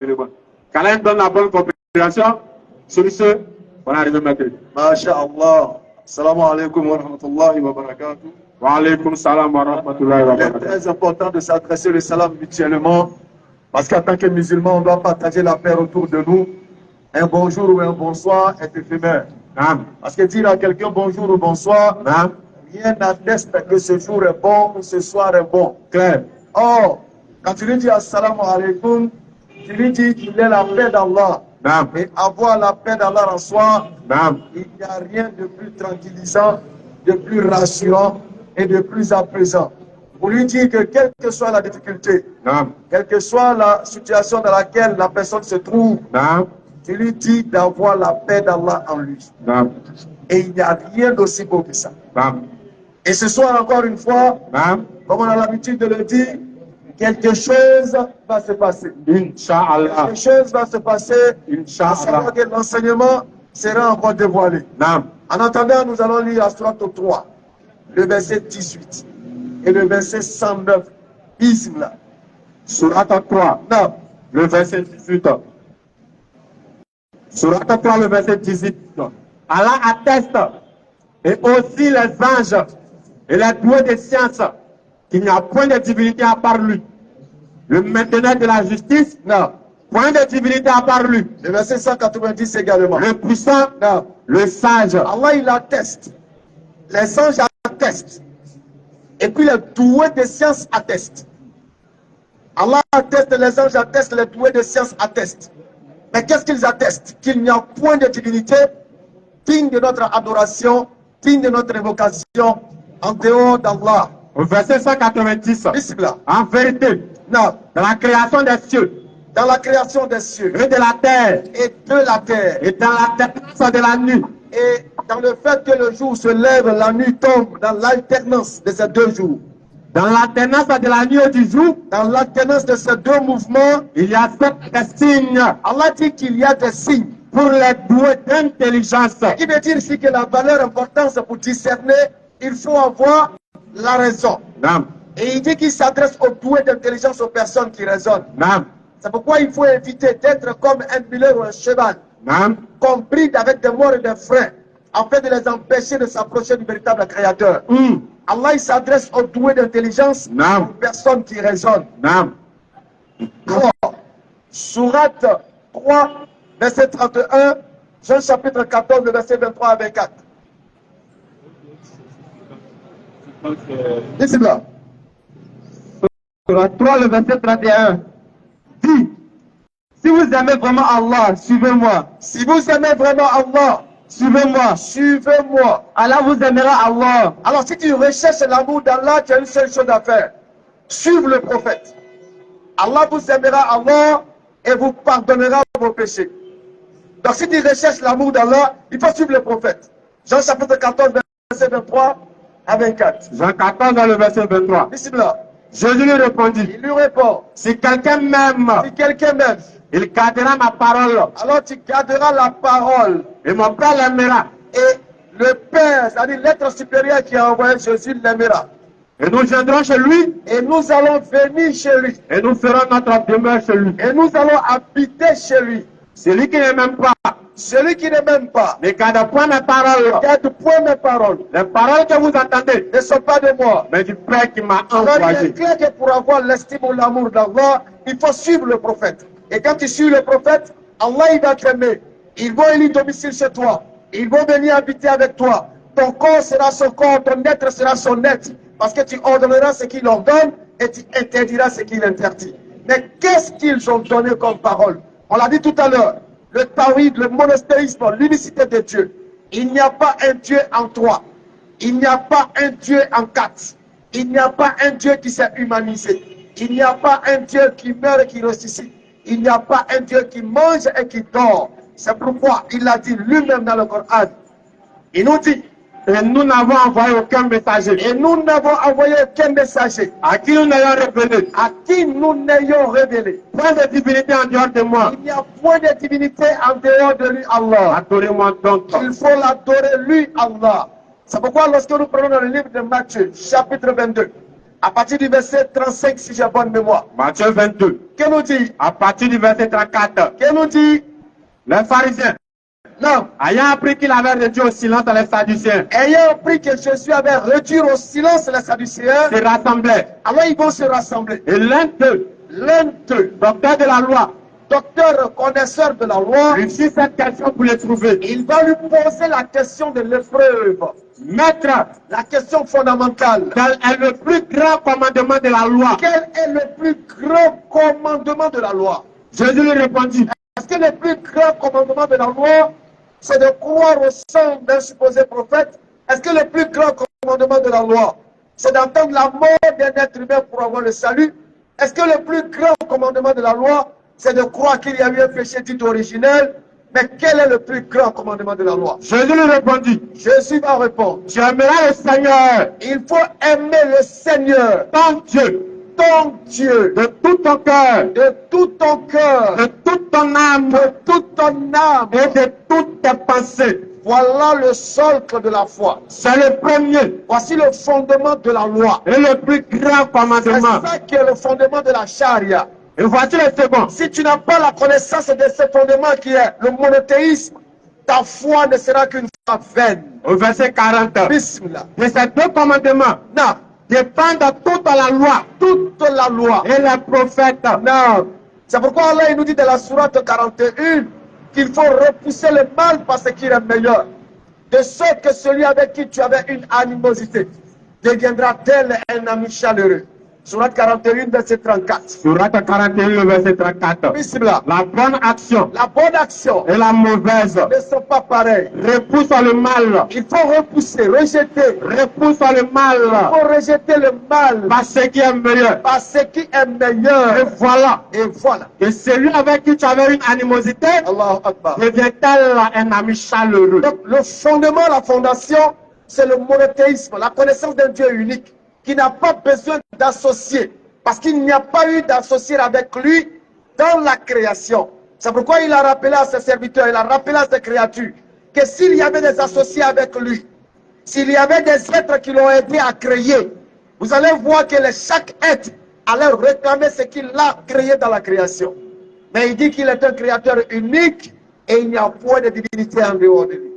Qu'Allah donne la bonne compréhension. Sur ce, on arrive à mettre. Masha'Allah. Assalamu alaikum wa rahmatullahi wa barakatuh. Wa alaikum salam wa rahmatullahi wa barakatuh. Il est très important de s'adresser le salam mutuellement parce qu'en tant que musulman, on doit partager la paix autour de nous. Un bonjour ou un bonsoir est éphémère. Parce que dire à quelqu'un bonjour ou bonsoir, rien n'atteste que ce jour est bon ou ce soir est bon. Clair. Or, quand tu lui dis assalamu alaikum, tu lui dis qu'il est la paix d'Allah. Et avoir la paix d'Allah en soi, il n'y a rien de plus tranquillisant, de plus rassurant et de plus apaisant. Pour lui dire que quelle que soit la difficulté, quelle que soit la situation dans laquelle la personne se trouve, tu lui dis d'avoir la paix d'Allah en lui. Et il n'y a rien d'aussi beau que ça. Et ce soir, encore une fois, comme on a l'habitude de le dire, quelque chose va se passer. Inch'Allah. Quelque chose va se passer. Inch'Allah. Que l'enseignement sera encore dévoilé. En attendant, nous allons lire la sourate 3, le verset 18 et le verset 109. Bismillah. Sourate 3, le verset 18. Sourate 3, le verset 18. Allah atteste, et aussi les anges et les doués de science, qu'il n'y a point de divinité à part lui. Le mainteneur de la justice, point de divinité à part lui. Le verset 190 également. Le puissant, le sage. Allah, il atteste. Les anges attestent. Et puis les doués de science attestent. Allah atteste, les anges attestent, les doués de science attestent. Mais qu'est-ce qu'ils attestent? Qu'il n'y a point de divinité digne de notre adoration, digne de notre évocation, en dehors d'Allah. Au verset 190, en vérité, dans la création des cieux, dans la création des cieux, et de la terre, et dans l'alternance de la nuit, et dans le fait que le jour se lève, la nuit tombe, dans l'alternance de ces deux jours. Dans l'alternance de la nuit et du jour, dans l'alternance de ces deux mouvements, il y a des signes. Allah dit qu'il y a des signes pour les doués d'intelligence. Ce qui veut dire ici que la valeur importante pour discerner, il faut avoir la raison. Et il dit qu'il s'adresse aux doués d'intelligence, aux personnes qui raisonnent. C'est pourquoi il faut éviter d'être comme un mulet ou un cheval, compris avec des morts et des freins, afin de les empêcher de s'approcher du véritable Créateur. Allah il s'adresse aux doués d'intelligence, aux personnes qui raisonnent. Alors, sourate 3, verset 31, Jean chapitre 14, verset 23 à 24. Bismillah. Sourate 3, le verset 31. Dit, si vous aimez vraiment Allah, suivez-moi. Si vous aimez vraiment Allah, suivez-moi. Suivez-moi. Allah vous aimera Allah. Alors si tu recherches l'amour d'Allah, tu as une seule chose à faire. Suive le prophète. Allah vous aimera Allah et vous pardonnera vos péchés. Donc si tu recherches l'amour d'Allah, il faut suivre le prophète. Jean chapitre 14, verset 23 à 24. Jean 14, dans le verset 23. Bismillah. Jésus lui répondit. Il lui répond. Si quelqu'un m'aime, il gardera ma parole. Alors tu garderas la parole. Et mon Père l'aimera. Et le Père, c'est-à-dire l'être supérieur qui a envoyé Jésus, l'aimera. Et nous viendrons chez lui. Et nous allons venir chez lui. Et nous ferons notre demeure chez lui. Et nous allons habiter chez lui. Celui qui ne m'aime pas. Celui qui ne m'aime pas. Ne garde point mes paroles. Ne garde point mes paroles. Les paroles que vous entendez ne sont pas de moi, mais du Père qui m'a envoyé. Alors, il est clair que pour avoir l'estime ou l'amour d'Allah, il faut suivre le prophète. Et quand tu suis le prophète, Allah il va t'aimer. Ils vont élire domicile chez toi. Ils vont venir habiter avec toi. Ton corps sera son corps, ton être sera son être. Parce que tu ordonneras ce qu'il ordonne et tu interdiras ce qu'il interdit. Mais qu'est-ce qu'ils ont donné comme parole? On l'a dit tout à l'heure. Le tawhid, le monothéisme, l'unicité de Dieu. Il n'y a pas un Dieu en trois. Il n'y a pas un Dieu en quatre. Il n'y a pas un Dieu qui s'est humanisé. Il n'y a pas un Dieu qui meurt et qui ressuscite. Il n'y a pas un Dieu qui mange et qui dort. C'est pourquoi il a dit lui-même dans le Coran. Il nous dit, et nous n'avons envoyé aucun messager. Et nous n'avons envoyé aucun messager. À qui nous n'ayons révélé. À qui nous n'ayons révélé. Point de divinité en dehors de moi. Il n'y a point de divinité en dehors de lui, Allah. Adorez-moi donc. Il faut l'adorer lui, Allah. C'est pourquoi lorsque nous prenons dans le livre de Matthieu, chapitre 22, À partir du verset 35, si j'ai bonne mémoire. Matthieu 22. Qu'est-ce nous dit? À partir du verset 34. Qu'est-ce nous dit? Les pharisiens, Non. ayant appris qu'il avait réduit au silence les Sadducéens, Ayant appris que Jésus avait réduit au silence les Sadducéens, se rassemblaient. alors ils vont se rassembler. Et l'un d'eux, docteur de la loi, Docteur connaisseur de la loi, lui fit cette question pour le trouver. il va lui poser la question de l'épreuve, Maître, la question fondamentale. quel est le plus grand commandement de la loi? Quel est le plus grand commandement de la loi? Jésus lui répondit, Est-ce que le plus grand commandement de la loi, c'est de croire au sang d'un supposé prophète? Est-ce que le plus grand commandement de la loi, c'est d'entendre la mort d'un être humain pour avoir le salut? Est-ce que le plus grand commandement de la loi, c'est de croire qu'il y a eu un péché dit originel? Mais quel est le plus grand commandement de la loi? Jésus lui répondit, Jésus va répondre. tu aimeras le Seigneur, Il faut aimer le Seigneur, ton Dieu, ton Dieu, de tout ton cœur, de tout ton cœur, de toute ton âme de toute ton âme. et de toutes tes pensées. Voilà le socle de la foi. C'est le premier Voici le fondement de la loi. et le plus grand C'est commandement. ça qui est le fondement de la charia. Et voici le second. Si tu n'as pas la connaissance de ce fondement qui est le monothéisme, ta foi ne sera qu'une foi vaine. Au verset 40. Bismillah. De ces deux commandements Non, dépendent toute la loi toute la loi. et les prophètes. Non. C'est pourquoi Allah il nous dit dans la sourate 41 qu'il faut repousser le mal parce qu'il est meilleur. De sorte que celui avec qui tu avais une animosité deviendra tel un ami chaleureux. Sourate 41, verset 34. Sourate 41, le verset 34. Bismillah. La bonne action La bonne action et la mauvaise ne sont pas pareilles. repoussent le mal. Il faut repousser, rejeter. Repousse le Il mal faut rejeter le mal par ce qui est meilleur. par ce qui est Et meilleur. voilà. Et voilà. Et celui avec qui tu avais une animosité Allahu Akbar. devient-elle un ami chaleureux. Donc, le fondement, la fondation, c'est le monothéisme, la connaissance d'un Dieu unique qui n'a pas besoin d'associer parce qu'il n'y a pas eu d'associer avec lui dans la création. C'est pourquoi il a rappelé à ses serviteurs, il a rappelé à ses créatures que s'il y avait des associés avec lui, s'il y avait des êtres qui l'ont aidé à créer, vous allez voir que chaque être allait réclamer ce qu'il a créé dans la création. Mais il dit qu'il est un créateur unique et il n'y a point de divinité en dehors de lui.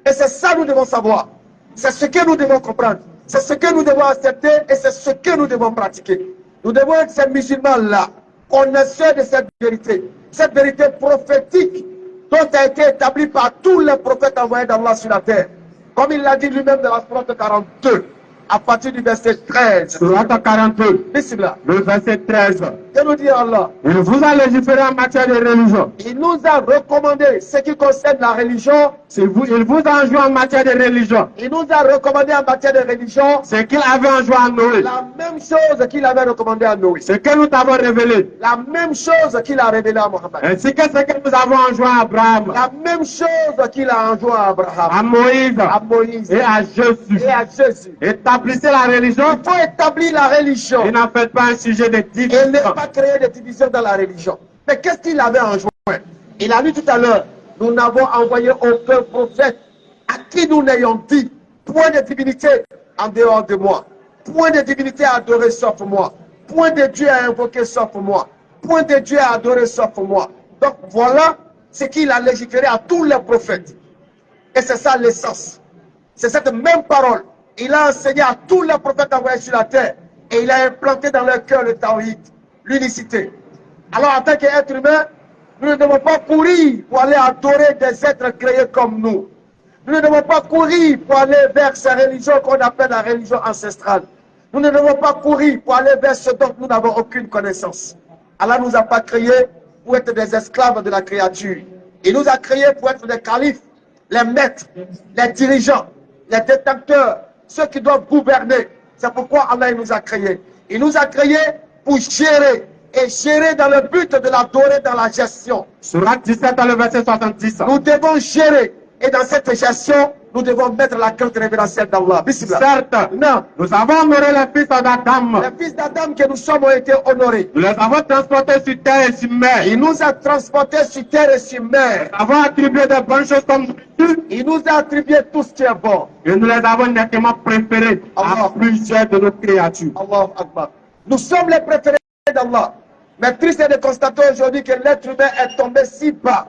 Et c'est ça que nous devons savoir. C'est ce que nous devons comprendre. C'est ce que nous devons accepter et c'est ce que nous devons pratiquer. Nous devons être ces musulmans-là, connaisseurs de cette vérité prophétique dont a été établie par tous les prophètes envoyés d'Allah sur la terre. Comme il l'a dit lui-même dans la sourate 42, à partir du verset 13. Sourate 42, Bismillah. le verset 13. Que nous dit Allah? Il vous a légiféré en matière de religion. Il nous a recommandé ce qui concerne la religion. Il vous a enjoint en matière de religion Il nous a recommandé en matière de religion ce qu'il avait enjoint à Noé. la même chose qu'il avait recommandé à Noé. Ce que nous t'avons révélé. La même chose qu'il a révélé à Mohammed. Ainsi que ce que nous avons enjoint à Abraham, La même chose qu'il a enjoint à Abraham, à Moïse à Moïse et à Jésus. et à Jésus. Établissez la religion Il faut établir la religion et n'en faites pas un sujet de et ne division. pas créer de division dans la religion. Mais qu'est-ce qu'il avait enjoint? Il a dit tout à l'heure, nous n'avons envoyé aucun prophète à qui nous n'ayons dit point de divinité en dehors de moi, point de divinité à adorer sauf moi, point de Dieu à invoquer sauf moi, point de Dieu à adorer sauf moi. Donc voilà ce qu'il a légiféré à tous les prophètes. Et c'est ça l'essence. C'est cette même parole. Il a enseigné à tous les prophètes envoyés sur la terre et il a implanté dans leur cœur le tawhid, l'unicité. Alors en tant qu'être humain, nous ne devons pas courir pour aller adorer des êtres créés comme nous. Nous ne devons pas courir pour aller vers ces religions qu'on appelle la religion ancestrale. Nous ne devons pas courir pour aller vers ce dont nous n'avons aucune connaissance. Allah ne nous a pas créés pour être des esclaves de la créature. Il nous a créés pour être des califes, les maîtres, les dirigeants, les détenteurs, ceux qui doivent gouverner. C'est pourquoi Allah nous a créés. Il nous a créés pour gérer et gérer dans le but de l'adorer dans la gestion. Sourate 17, le verset 70. Nous devons gérer et dans cette gestion, nous nous devons mettre la crainte révérentielle d'Allah. Bismillah. Certes, Non. nous avons honoré les fils d'Adam. Les fils d'Adam que nous sommes ont été honorés. Nous les avons transportés sur terre et sur mer. Il nous a transportés sur terre et sur mer. Nous avons attribué de bonnes choses comme nourriture Il nous a attribué tout ce qui est bon. et nous les avons nettement préférés Allah. à plusieurs de nos créatures. Allahu Akbar. Nous sommes les préférés d'Allah. Mais triste est de constater aujourd'hui que l'être humain est tombé si bas.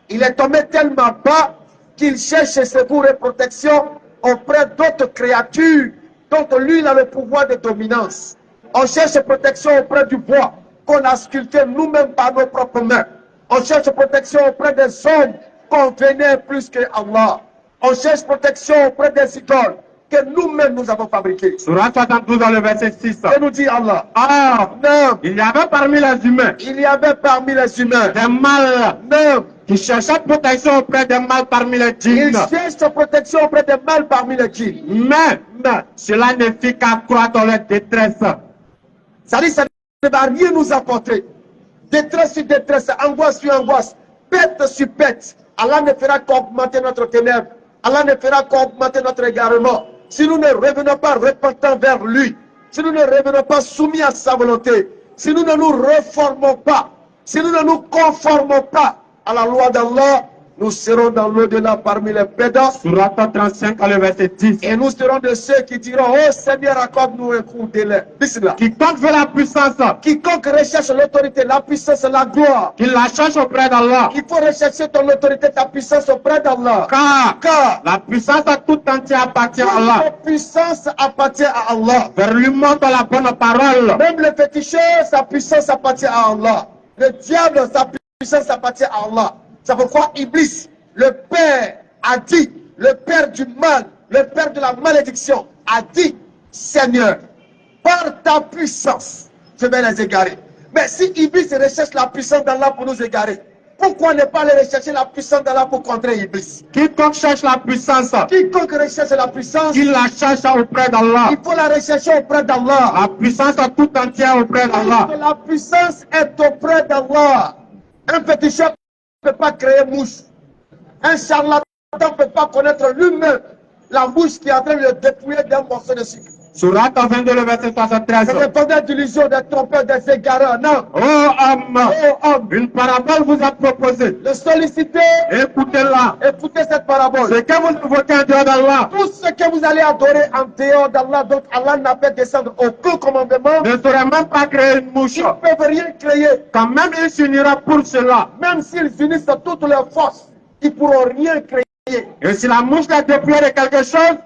Il est tombé tellement bas qu'il cherche secours et protection auprès d'autres créatures dont lui il a le pouvoir de dominance. On cherche protection auprès du bois qu'on a sculpté nous-mêmes par nos propres mains. On cherche protection auprès des hommes qu'on vénère plus que Allah. On cherche protection auprès des idoles que nous-mêmes nous avons fabriquées. Surat 72 dans le verset 6. Que nous dit Allah? Or, Non, il y avait parmi les humains il y avait parmi les humains, des mâles non, qui cherchaient protection auprès des mâles parmi les ils djinns. cherchent protection auprès des mâles parmi les djinns. Mais cela ne fit qu'accroître leur détresse. Ça dit, ça ne va rien nous apporter. Détresse sur détresse, angoisse sur angoisse, pète sur pète. Allah ne fera qu'augmenter notre ténèbre. Allah ne fera qu'augmenter notre égarement. Si nous ne revenons pas repentants vers lui, si nous ne revenons pas soumis à sa volonté, si nous ne nous reformons pas, si nous ne nous conformons pas à la loi d'Allah, nous serons dans l'au-delà parmi les pédants. Surat 35 dans le verset 10. Et nous serons de ceux qui diront, oh Seigneur, accorde-nous un coup délai. Bismillah. Quiconque veut la puissance, Quiconque recherche l'autorité, la puissance, la gloire, qu'il la cherche auprès d'Allah. il faut rechercher ton autorité, ta puissance auprès d'Allah. Car la puissance tout entière appartient à Allah. Toute puissance appartient à Allah. Vers lui montre la bonne parole. Même le féticheur, sa puissance appartient à Allah. Le diable, sa puissance appartient à Allah. C'est pourquoi Iblis, le père, a dit, le père du mal, le père de la malédiction, a dit, Seigneur, par ta puissance, je vais les égarer. Mais si Iblis recherche la puissance d'Allah pour nous égarer, pourquoi ne pas aller rechercher la puissance d'Allah pour contrer Iblis? Quiconque cherche la puissance, Quiconque recherche la puissance, qu'il la cherche auprès d'Allah. il faut la rechercher auprès d'Allah. La puissance tout entière auprès d'Allah. La puissance est auprès d'Allah. Un féticheur ne peut pas créer mouche. Un charlatan ne peut pas connaître lui-même la mouche qui est en train de le dépouiller d'un morceau de sucre. Surat 22, le verset 73. Ce n'est pas d'illusion, des trompeurs, des égareurs, non. Oh homme, Oh homme, une parabole vous a proposé. le solliciter, Écoutez-la. écoutez cette parabole. Ce que vous invoquez en dehors d'Allah Tout ce que vous allez adorer en dehors d'Allah, donc Allah n'a fait descendre aucun commandement, ne saurait même pas créer une mouche. ils ne peuvent rien créer. Quand même il s'unira pour cela. Même s'ils unissent toutes leurs forces, ils ne pourront rien créer. Et si la mouche l'a dépouillé de quelque chose,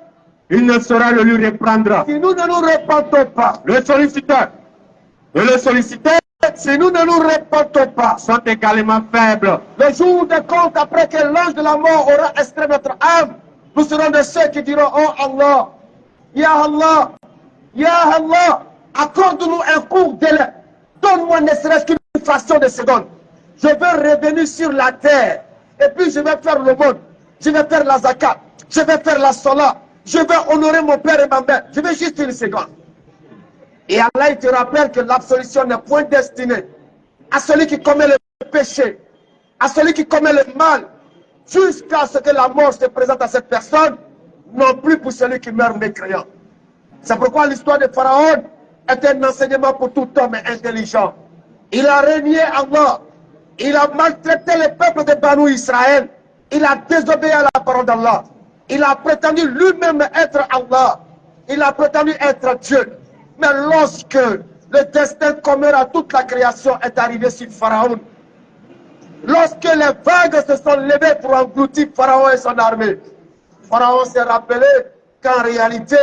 il ne saura le lui reprendre. Si nous ne nous repentons pas, Le solliciteur et le sollicité si nous ne nous repentons pas, sont également faibles. le jour de compte, après que l'ange de la mort aura extrait notre âme, nous serons de ceux qui diront, oh Allah, Ya Allah, Ya Allah, accorde-nous un court délai. Donne-moi ne serait-ce qu'une fraction de seconde. Je veux revenir sur la terre. Et puis je vais faire le monde. Je vais faire la zakat. Je vais faire la salat. Je vais honorer mon père et ma mère. Je vais juste une seconde. Et Allah, il te rappelle que l'absolution n'est point destinée à celui qui commet le péché, à celui qui commet le mal, jusqu'à ce que la mort se présente à cette personne, non plus pour celui qui meurt mécréant. C'est pourquoi l'histoire de Pharaon est un enseignement pour tout homme intelligent. Il a régné Allah. Il a maltraité le peuple de Banu Israël. Il a désobéi à la parole d'Allah. Il a prétendu lui-même être Allah. Il a prétendu être Dieu. Mais lorsque le destin commun à toute la création est arrivé sur Pharaon, lorsque les vagues se sont levées pour engloutir Pharaon et son armée, Pharaon s'est rappelé qu'en réalité,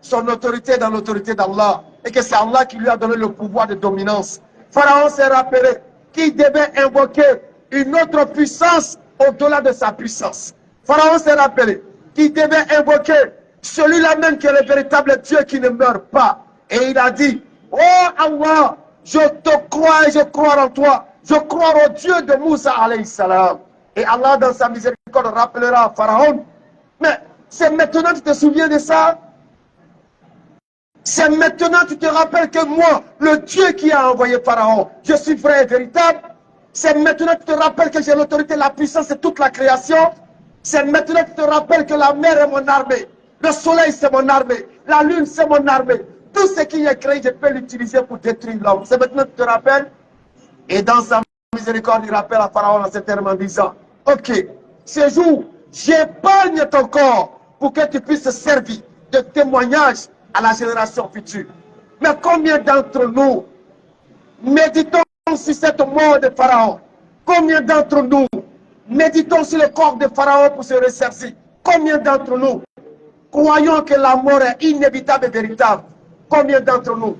son autorité est dans l'autorité d'Allah et que c'est Allah qui lui a donné le pouvoir de dominance. Pharaon s'est rappelé qu'il devait invoquer une autre puissance au-delà de sa puissance. Pharaon s'est rappelé qu'il devait invoquer celui-là même qui est le véritable Dieu qui ne meurt pas. Et il a dit, oh Allah, je te crois et je crois en toi. Je crois au Dieu de Moussa alayhi salam. Et Allah dans sa miséricorde rappellera à Pharaon, mais c'est maintenant que tu te souviens de ça? C'est maintenant que tu te rappelles que moi, le Dieu qui a envoyé Pharaon, je suis vrai et véritable. C'est maintenant que tu te rappelles que j'ai l'autorité, la puissance de toute la création. C'est maintenant que tu te rappelles que la mer est mon armée, le soleil c'est mon armée, la lune c'est mon armée. Tout ce qui est créé, je peux l'utiliser pour détruire l'homme. C'est maintenant que tu te rappelles. Et dans sa miséricorde, il rappelle à Pharaon en ces termes en disant, ok, ce jour, j'épargne ton corps pour que tu puisses servir de témoignage à la génération future. Mais combien d'entre nous méditons sur cette mort de Pharaon? Combien d'entre nous méditons sur le corps de Pharaon pour se ressaisir? Combien d'entre nous croyons que la mort est inévitable et véritable? Combien d'entre nous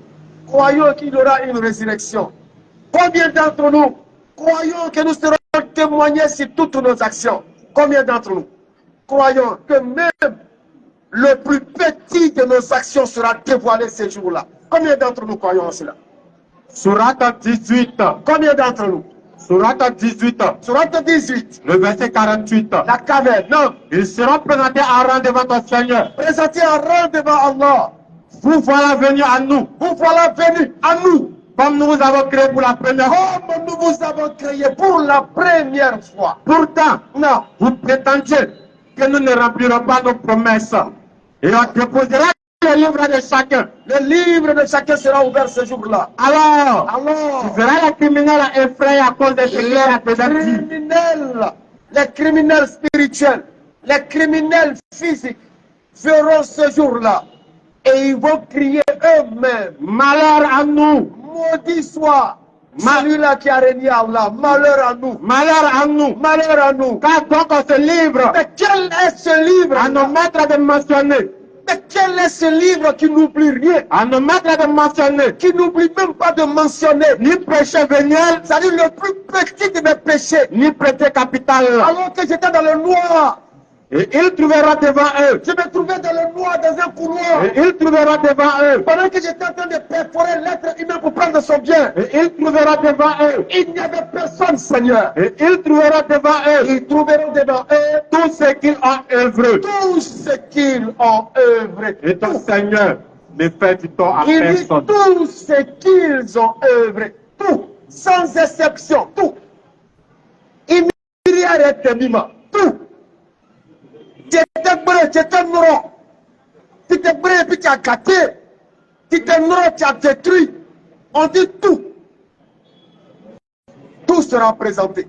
croyons qu'il y aura une résurrection? Combien d'entre nous croyons que nous serons témoignés sur toutes nos actions? Combien d'entre nous croyons que même le plus petit de nos actions sera dévoilé ce jour-là? Combien d'entre nous croyons en cela? Sourate 18. Combien d'entre nous? Sourate 18. Sourate 18. Le verset 48. La caverne. Non. Ils seront présentés en rang devant ton Seigneur. Présentés en rang devant Allah. Vous voilà venus à nous. Vous voilà venus à nous. Comme nous vous avons créé pour la première fois. Comme nous vous avons créé pour la première fois. Pourtant, Non. vous prétendiez que nous ne remplirons pas nos promesses. Et on déposera le livre de chacun. Le livre de chacun sera ouvert ce jour-là. Alors, Alors, tu verras les criminels effrayés à cause des éclairs à tes actes. les criminels spirituels, les criminels physiques verront ce jour-là. Et ils vont crier eux-mêmes. Malheur à nous. Maudit soit celui-là qui a régné Allah. Malheur à nous. Malheur à nous. Malheur à nous. Car donc on se livre Mais quel est ce livre? à nos maîtres de mentionner. Mais quel est ce livre qui n'oublie rien? À nos maîtres de mentionner. Qui n'oublie même pas de mentionner. Ni péché véniel, C'est-à-dire le plus petit de mes péchés. ni prêté capital. Alors que j'étais dans le noir. Et ils trouveront devant eux. Je me trouvais dans le noir, dans un couloir. Et ils trouveront devant eux. Pendant que j'étais en train de perforer l'être humain pour prendre son bien. Et ils trouveront devant eux. Il n'y avait personne, Seigneur. Et ils trouveront devant eux Ils trouveront devant eux tout ce qu'ils ont œuvré. tout ce qu'ils ont œuvré. Et ton Seigneur ne fait du tort à Il dit personne. tout ce qu'ils ont œuvré. Tout. Sans exception. Tout. Il n'y a rien de mima. Tout. Tu étais bré, tu étais noir. Tu étais bré et puis tu as gâté. Tu étais noir, tu as détruit. On dit tout. Tout sera présenté.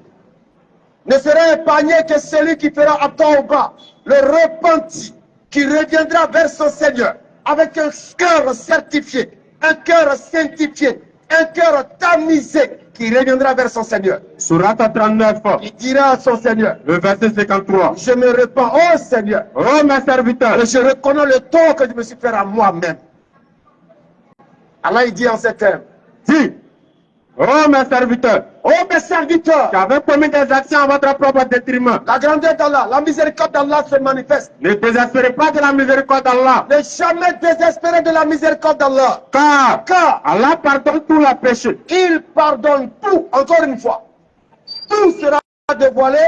Ne sera épargné que celui qui fera à temps au bas, le repenti, qui reviendra vers son Seigneur avec un cœur certifié, un cœur sanctifié, un cœur tamisé, qui reviendra vers son Seigneur. Sourate 39, Il dira à son Seigneur, le verset 53. je me repens, oh Seigneur, Oh mes serviteurs, et je reconnais le tort que je me suis fait à moi-même. Allah il dit en ces termes, dis, oh mes serviteurs, oh mes serviteurs, qui avez commis des actions à votre propre détriment, la grandeur d'Allah, la miséricorde d'Allah se manifeste. ne désespérez pas de la miséricorde d'Allah, Ne jamais désespérer de la miséricorde d'Allah. car Allah pardonne tous les péchés. Il pardonne tout, encore une fois. Tout sera dévoilé,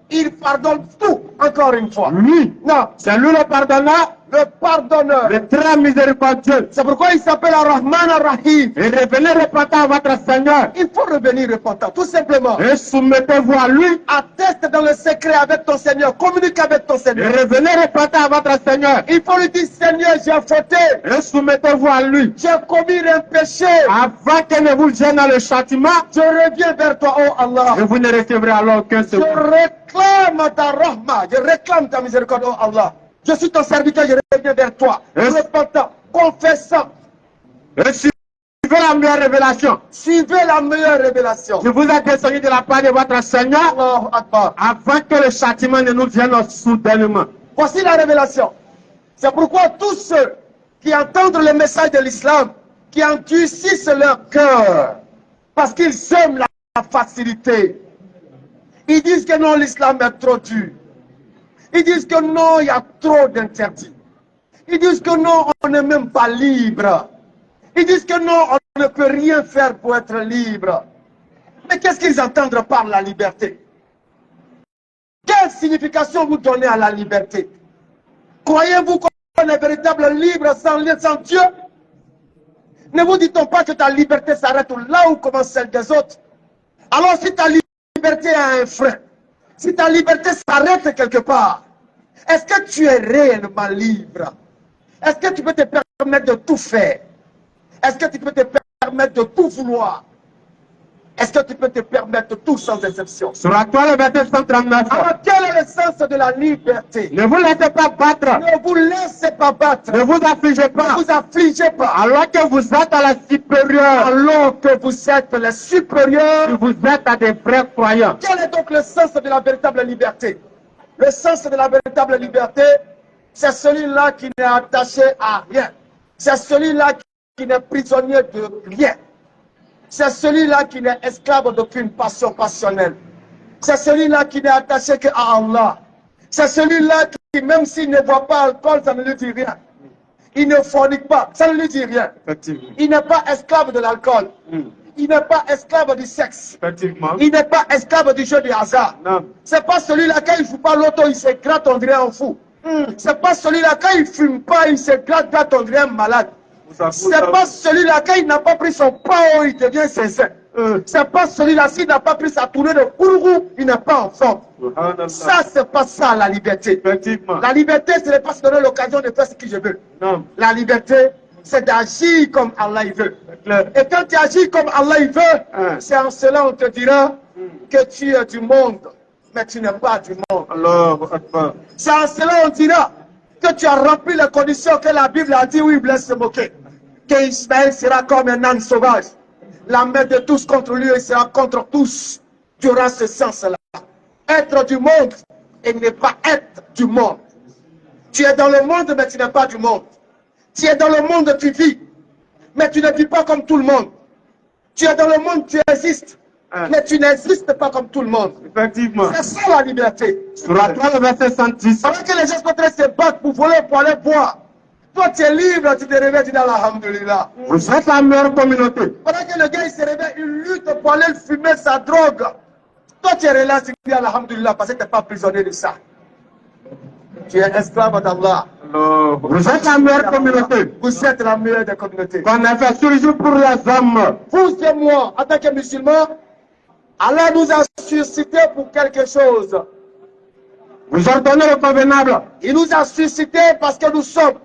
il pardonne tout, encore une fois. Lui, Non, c'est lui le pardonneur, le pardonneur. le très miséricordieux. C'est pourquoi il s'appelle Ar-Rahman Ar-Rahim. Et revenez repentant à votre Seigneur. Il faut revenir repentant, tout simplement. Et soumettez-vous à lui. Atteste dans le secret avec ton Seigneur, communique avec ton Et Seigneur. revenez repentant à votre Seigneur. Il faut lui dire, Seigneur, j'ai fauté, Et soumettez-vous à lui. j'ai commis un péché. Avant que ne vous gêne le châtiment. Je reviens vers toi, oh Allah. Et vous ne recevrez alors qu'un Je seul. réclame ta rahma, je réclame ta miséricorde, oh Allah. Je suis ton serviteur, je reviens vers toi. Yes. Repentant, confessant, Et suivez la meilleure révélation. suivez la meilleure révélation. Je vous ai descendu de la part de votre Seigneur Allahu Akbar. avant que le châtiment ne nous vienne soudainement. Voici la révélation. C'est pourquoi tous ceux qui entendent le message de l'islam, qui endurcissent leur cœur, parce qu'ils aiment la facilité, ils disent que non, l'islam est trop dur. Ils disent que non, il y a trop d'interdits. Ils disent que non, on n'est même pas libre. Ils disent que non, on ne peut rien faire pour être libre. Mais qu'est-ce qu'ils entendent par la liberté? Quelle signification vous donnez à la liberté? Croyez-vous qu'on est véritable libre sans Dieu? Ne vous dit-on pas que ta liberté s'arrête là où commence celle des autres? Alors si ta liberté a un frein, Si ta liberté s'arrête quelque part, est-ce que tu es réellement libre? Est-ce que tu peux te permettre de tout faire? Est-ce que tu peux te permettre de tout vouloir? Est-ce que tu peux te permettre tout sans exception? Sur la toile, le verset 139. Alors, quel est le sens de la liberté? Ne vous laissez pas battre. Ne vous laissez pas battre. Ne vous affligez pas. Ne vous affligez pas. Alors que vous êtes à la supérieure. Alors que vous êtes les Si supérieurs. vous êtes à des vrais croyants. Quel est donc le sens de la véritable liberté? Le sens de la véritable liberté, c'est celui-là qui n'est attaché à rien. C'est celui-là qui n'est prisonnier de rien. C'est celui-là qui n'est esclave d'aucune passion passionnelle. C'est celui-là qui n'est attaché qu'à Allah. C'est celui-là qui, même s'il ne boit pas alcool, ça ne lui dit rien. Il ne fornique pas, ça ne lui dit rien. Effectivement. Il n'est pas esclave de l'alcool. Il n'est pas esclave du sexe. Effectivement. Il n'est pas esclave du jeu du hasard. Non. C'est pas celui-là, quand il ne joue pas l'auto, il se gratte, on dirait un fou. C'est pas celui-là, quand il ne fume pas, il se gratte, on dirait un malade. C'est pas celui-là, quand il n'a pas pris son pain, il devient sincère. C'est pas celui-là, s'il n'a pas pris sa tournée de courroux, il n'est pas en forme. Ça, c'est pas ça la liberté. Effectivement. La liberté, ce n'est pas se donner l'occasion de faire ce que je veux. Non. La liberté, c'est d'agir comme Allah il veut. Et quand tu agis comme Allah il veut, c'est en cela on te dira que tu es du monde, mais tu n'es pas du monde. Allahu Akbar. C'est en cela on dira que tu as rempli les conditions que la Bible a dit, oui, il laisse se moquer. Que Ismaël sera comme un âne sauvage. La main de tous contre lui, il sera contre tous. Tu auras ce sens-là. Être du monde et ne pas être du monde. Tu es dans le monde, mais tu n'es pas du monde. Tu es dans le monde, tu vis, mais tu ne vis pas comme tout le monde. Tu es dans le monde, tu existes, mais tu n'existes pas comme tout le monde. Effectivement. C'est ça la liberté. Sur la toile, le verset 110. Alors que les gens se battent pour voler, pour aller boire. Toi, tu es libre, tu te réveilles, tu dis alhamdulillah. Vous êtes la meilleure communauté. Pendant que le gars il se réveille, il lutte pour aller fumer sa drogue. Toi, tu es relax, tu dis alhamdulillah, parce que tu n'es pas prisonnier de ça. Tu es esclave d'Allah. Vous êtes la meilleure communauté. Vous êtes la meilleure des communautés. Qu'on a fait toujours pour les hommes. Vous et moi, en tant que musulmans, Allah nous a suscité pour quelque chose. Vous ordonnez le convenable. Il nous a suscité parce que nous sommes,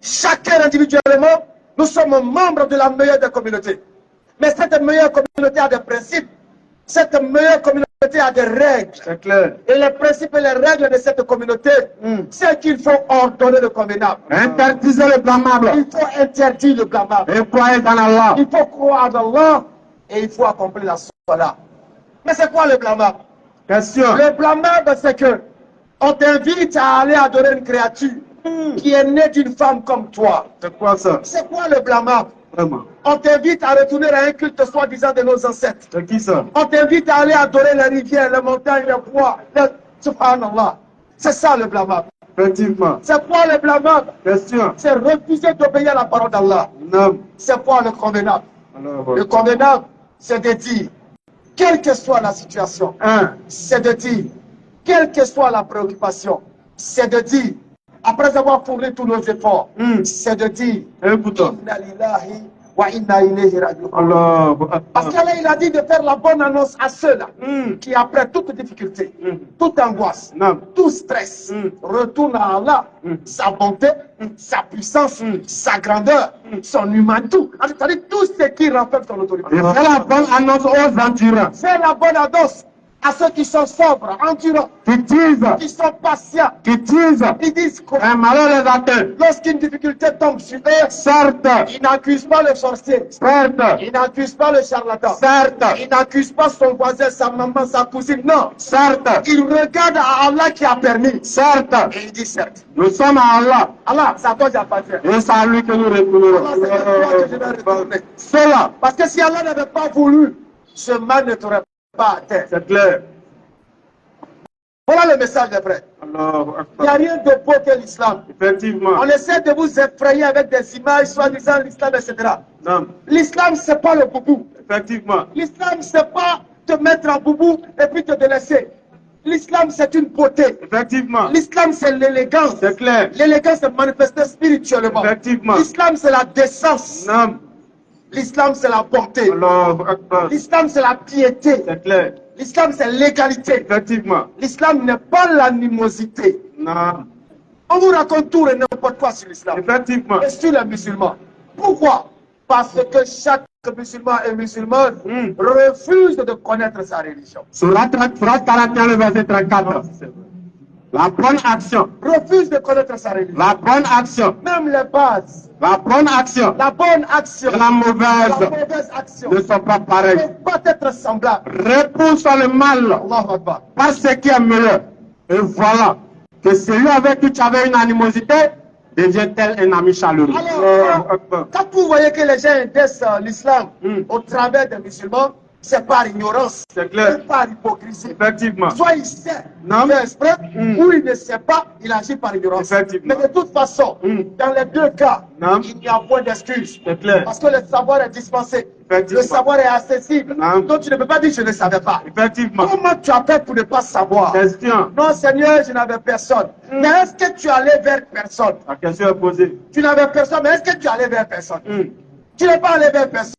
chacun individuellement, nous sommes membres de la meilleure des communautés. Mais cette meilleure communauté a des principes. Cette meilleure communauté a des règles. C'est clair. Et les principes et les règles de cette communauté, c'est qu'il faut ordonner le convenable. Interdisez le blâmable. Il faut interdire le blâmable. Et croyez en Allah. Il faut croire en Allah et il faut accomplir la salat. Mais c'est quoi le blâmable? Question. Le blâmable, c'est que on t'invite à aller adorer une créature qui est née d'une femme comme toi. C'est quoi ça? C'est quoi le blâmable? Vraiment. On t'invite à retourner à un culte soi-disant de nos ancêtres. C'est qui ça? On t'invite à aller adorer les rivières, les montagnes, les bois. Subhanallah. C'est ça le blâmable. Effectivement. C'est quoi le blâmable? Question. C'est refuser d'obéir à la parole d'Allah. Non. C'est quoi le convenable? Le convenable, c'est de dire, quelle que soit la situation, c'est de dire, quelle que soit la préoccupation, c'est de dire, après avoir fourni tous nos efforts, c'est de dire, Inna lillahi wa inna ilayhi raji'un. Parce qu'Allah, il a dit de faire la bonne annonce à ceux-là qui, après toute difficulté, toute angoisse, tout stress, retournent à Allah, sa bonté, sa puissance, sa grandeur, son humanité, c'est-à-dire tout ce qui renferme son autorité. Et fais la bonne annonce aux endurants. Fais la bonne annonce à ceux qui sont sobres, endurants, Qui disent. qui sont patients. Qui disent. Ils disent quoi? Un malheur les atteint. Lorsqu'une difficulté tombe sur eux, Certes. ils n'accusent pas le sorcier. Certes. Ils n'accusent pas le charlatan. Certes. Ils n'accusent pas son voisin, sa maman, sa cousine. Non. Certes. Ils regardent à Allah qui a permis. Certes. Et ils disent certes. Nous sommes à Allah. Allah, c'est à toi que j'appartiens. Et c'est à lui que nous Allah, retournerons. c'est à toi que je vais retourner. Cela. Parce que si Allah n'avait pas voulu, ce mal ne t'aurait pas atteint. C'est clair. Voilà le message des frères. Allahu Il n'y a Akbar. rien de beau que l'islam. Effectivement. On essaie de vous effrayer avec des images, soi-disant l'islam, etc. Non. L'islam, c'est pas le boubou. Effectivement. L'islam, c'est pas te mettre en boubou et puis te délaisser. L'islam, c'est une beauté. Effectivement. L'islam, c'est l'élégance. C'est clair. L'élégance, c'est manifester spirituellement. Effectivement. L'islam, c'est la décence. Non. L'islam, c'est la bonté. Allahu Akbar. L'islam, c'est la piété. C'est clair. L'islam, c'est l'égalité. Effectivement. L'islam n'est pas l'animosité. Non. On vous raconte tout et n'importe quoi sur l'islam. Effectivement. Et sur les musulmans. Pourquoi? Parce que chaque musulman et musulmane refuse de connaître sa religion. Surat 41, le verset 34. La bonne action. Refuse de connaître sa religion. La bonne action. Même les bases. La bonne action. La bonne action. Et la mauvaise action. ne sont pas Ne pareilles. peuvent pas être semblables. Repousse le mal Allahu Akbar. par ce qui est meilleur. Et voilà que celui avec qui tu avais une animosité devient-elle un ami chaleureux. Alors, quand vous voyez que les gens indexent l'islam au travers des musulmans, c'est par ignorance, C'est clair. ou par hypocrisie. Effectivement. Soit il sait, Non. il fait exprès, ou il ne sait pas, il agit par ignorance. Effectivement. Mais de toute façon, dans les deux cas, Non. il n'y a point d'excuse. C'est clair. Parce que le savoir est dispensé. Effectivement. Le savoir est accessible. Non. Donc tu ne peux pas dire je ne savais pas. Effectivement. Comment tu as fait pour ne pas savoir? Question. Non, Seigneur, je n'avais personne. Mais est-ce que tu allais vers personne? La question est posée. Tu n'avais personne, mais est-ce que tu allais vers personne? Hmm. Tu n'es pas allé vers personne.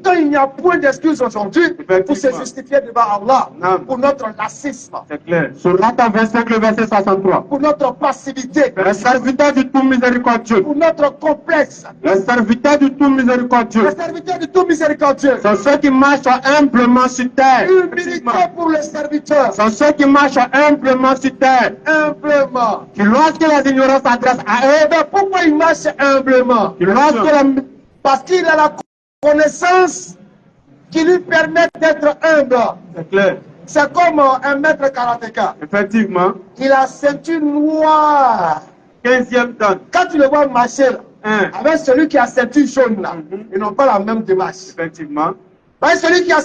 Donc il n'y a point d'excuse aujourd'hui pour se Effectivement. justifier devant Allah Non. pour notre lacisme, C'est clair. Surat 25, le verset 63. pour notre passivité, Le serviteur du tout miséricordieux. pour notre complexe. Le serviteur du tout miséricordieux. Le serviteur du tout miséricordieux. Sont ceux qui marchent humblement sur terre. Humilité pour le serviteur. Sont ceux qui marchent humblement sur terre. Humblement. Qui lorsque les ignorants s'adressent à eux, Mais pourquoi il marche humblement? qui lorsque les... Parce qu'il a la connaissance qui lui permet d'être humble. C'est clair. C'est comme un maître karatéka. Effectivement. Il a ceinture noire. 15e dan. Quand tu le vois marcher là, Hein. avec celui qui a ceinture jaune là, ils n'ont pas la même démarche. Effectivement. Avec celui qui a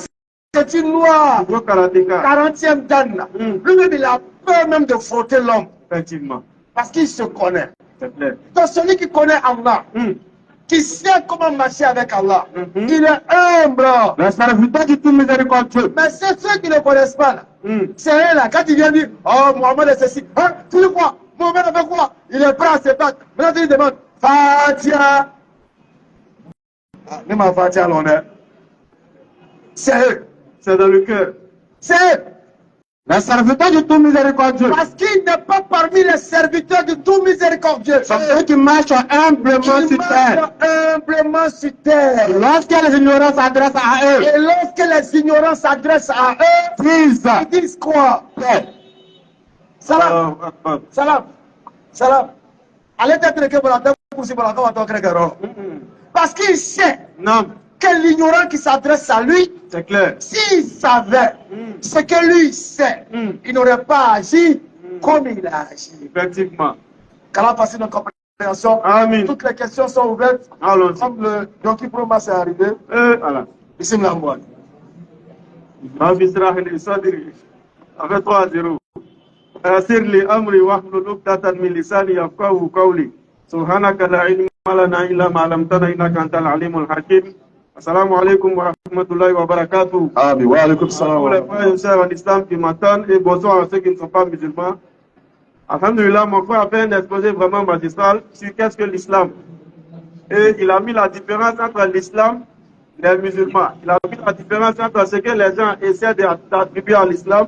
ceinture noire, Gros karatéka. 40e dan là, Mm. lui-même il a peur même de frotter l'homme Effectivement. parce qu'il se connaît. C'est clair. Donc celui qui connaît Allah, Hmm. qui sait comment marcher avec Allah, Mhm. il est humble. Le serviteur du tout miséricordieux. Mais c'est ceux qui ne connaissent pas là. Hmm. C'est eux là, quand ils viennent dire, oh Mohamed est ceci, hein, tu le vois, Mohamed avec quoi? Il est prêt à se battre. Maintenant tu lui demandes, Fatia. Ah, même à Fatia l'on est. C'est eux. C'est dans le cœur. C'est eux. Le serviteur du tout miséricordieux. Parce qu'il n'est pas parmi les serviteurs du tout miséricordieux. Sont ceux qui marchent humblement Ils sur terre. marchent humblement sur terre. Lorsque les ignorants s'adressent à eux, Et lorsque les ignorants s'adressent à eux, disent ils disent quoi? paix. Salam, salam, salam. Allez peut-être que vous l'avez pour si vous l'avez. Parce qu'il sait Non, que l'ignorant qui s'adresse à lui, c'est clair. s'il savait ce que lui sait, il n'aurait pas agi comme il a agi. Effectivement. Qu'Allah fasse une compréhension. Amen. Toutes les questions sont ouvertes. Allons-y. Comme le Donkey Promas est arrivé, Voilà. Bismillah Mouad. رب اشرح لي صدري avec 3-0 يسر لي امري واحلل عقدة من لساني يفقهوا قولي سبحانك لا علم لنا الا ما علمتنا انك انت العليم الحكيم. Assalamu alaikum wa rahmatullahi wa barakatuh. Amin. Wa alaikum Pour les frères et sœurs en islam qui m'entendent et bonsoir à ceux qui ne sont pas musulmans. Alhamdulillah, mon frère a fait un exposé vraiment magistral sur qu'est-ce que l'islam. Et il a mis la différence entre l'islam et les musulmans. Il a mis la différence entre ce que les gens essaient d'attribuer à l'islam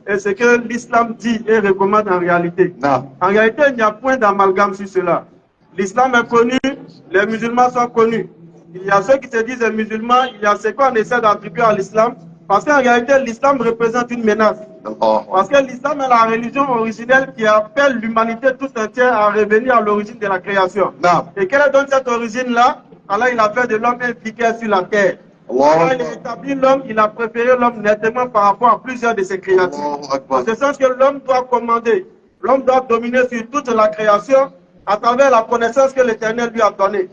et ce que l'islam dit et recommande en réalité. Non. En réalité, il n'y a point d'amalgame sur cela. L'islam est connu, les musulmans sont connus. Il y a ceux qui se disent musulmans, il y a ceux qu'on essaie d'attribuer à l'islam, parce qu'en réalité, l'islam représente une menace. Parce que l'islam est la religion originelle qui appelle l'humanité tout entière à revenir à l'origine de la création. Non. Et quelle est donc cette origine-là? Allah, il a fait de l'homme impliqué sur la terre. Allah, il a établi l'homme, il a préféré l'homme nettement par rapport à plusieurs de ses créatures. En ce sens que l'homme doit commander, l'homme doit dominer sur toute la création à travers la connaissance que l'Éternel lui a donnée.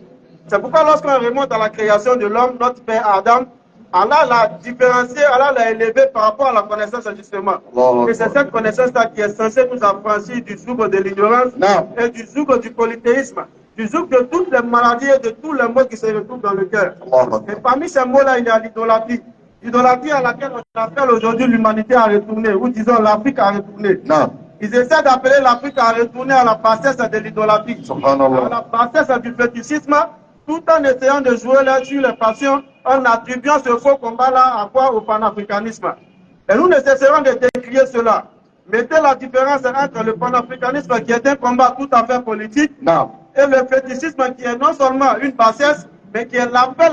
C'est pourquoi lorsqu'on remonte à la création de l'homme, notre père Adam, Allah l'a différencié, Allah l'a élevé par rapport à la connaissance justement. Et c'est cette connaissance-là qui est censée nous affranchir du joug de l'ignorance et du joug du polythéisme, du joug de toutes les maladies et de tous les maux qui se retrouvent dans le cœur. Et parmi ces mots-là, il y a l'idolâtrie. L'idolâtrie à laquelle on appelle aujourd'hui l'humanité à retourner, ou disons l'Afrique à retourner. Ils essaient d'appeler l'Afrique à retourner à la bassesse de l'idolâtrie, à la bassesse du fétichisme, tout en essayant de jouer là sur les passions, en attribuant ce faux combat-là à quoi? Au panafricanisme. Et nous ne cesserons de décrier cela. Mettez la différence entre le panafricanisme qui est un combat tout à fait politique Non. et le fétichisme qui est non seulement une bassesse, mais qui est l'appel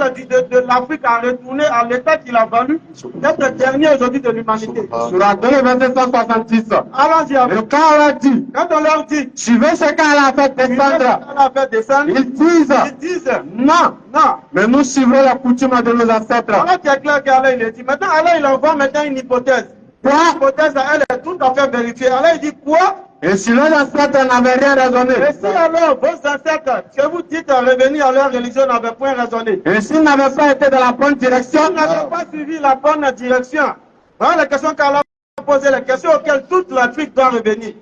de l'Afrique à retourner à l'état qu'il a valu d'être le dernier aujourd'hui de l'humanité. Surah 2, verset 166. Allons-y Et avec. quand on leur dit, Quand on leur dit, suivez ce qu'Allah a fait descendre, on a fait descendre, ils disent, non, non. mais nous suivrons la coutume de nos ancêtres. Voilà qui est clair qu'Allah il est dit. Maintenant, Allah il envoie maintenant une hypothèse. Quoi? L'hypothèse, elle est tout à fait vérifiée. Allah il dit quoi? Et si nos ancêtres n'avaient rien raisonné, Et si alors vos ancêtres, que vous dites à revenir à leur religion, n'avaient point raisonné, et s'ils n'avaient pas été dans la bonne direction, ils n'avaient pas suivi la bonne direction. Voilà les questions qu'Allah a posées, les questions auxquelles toute l'Afrique doit revenir.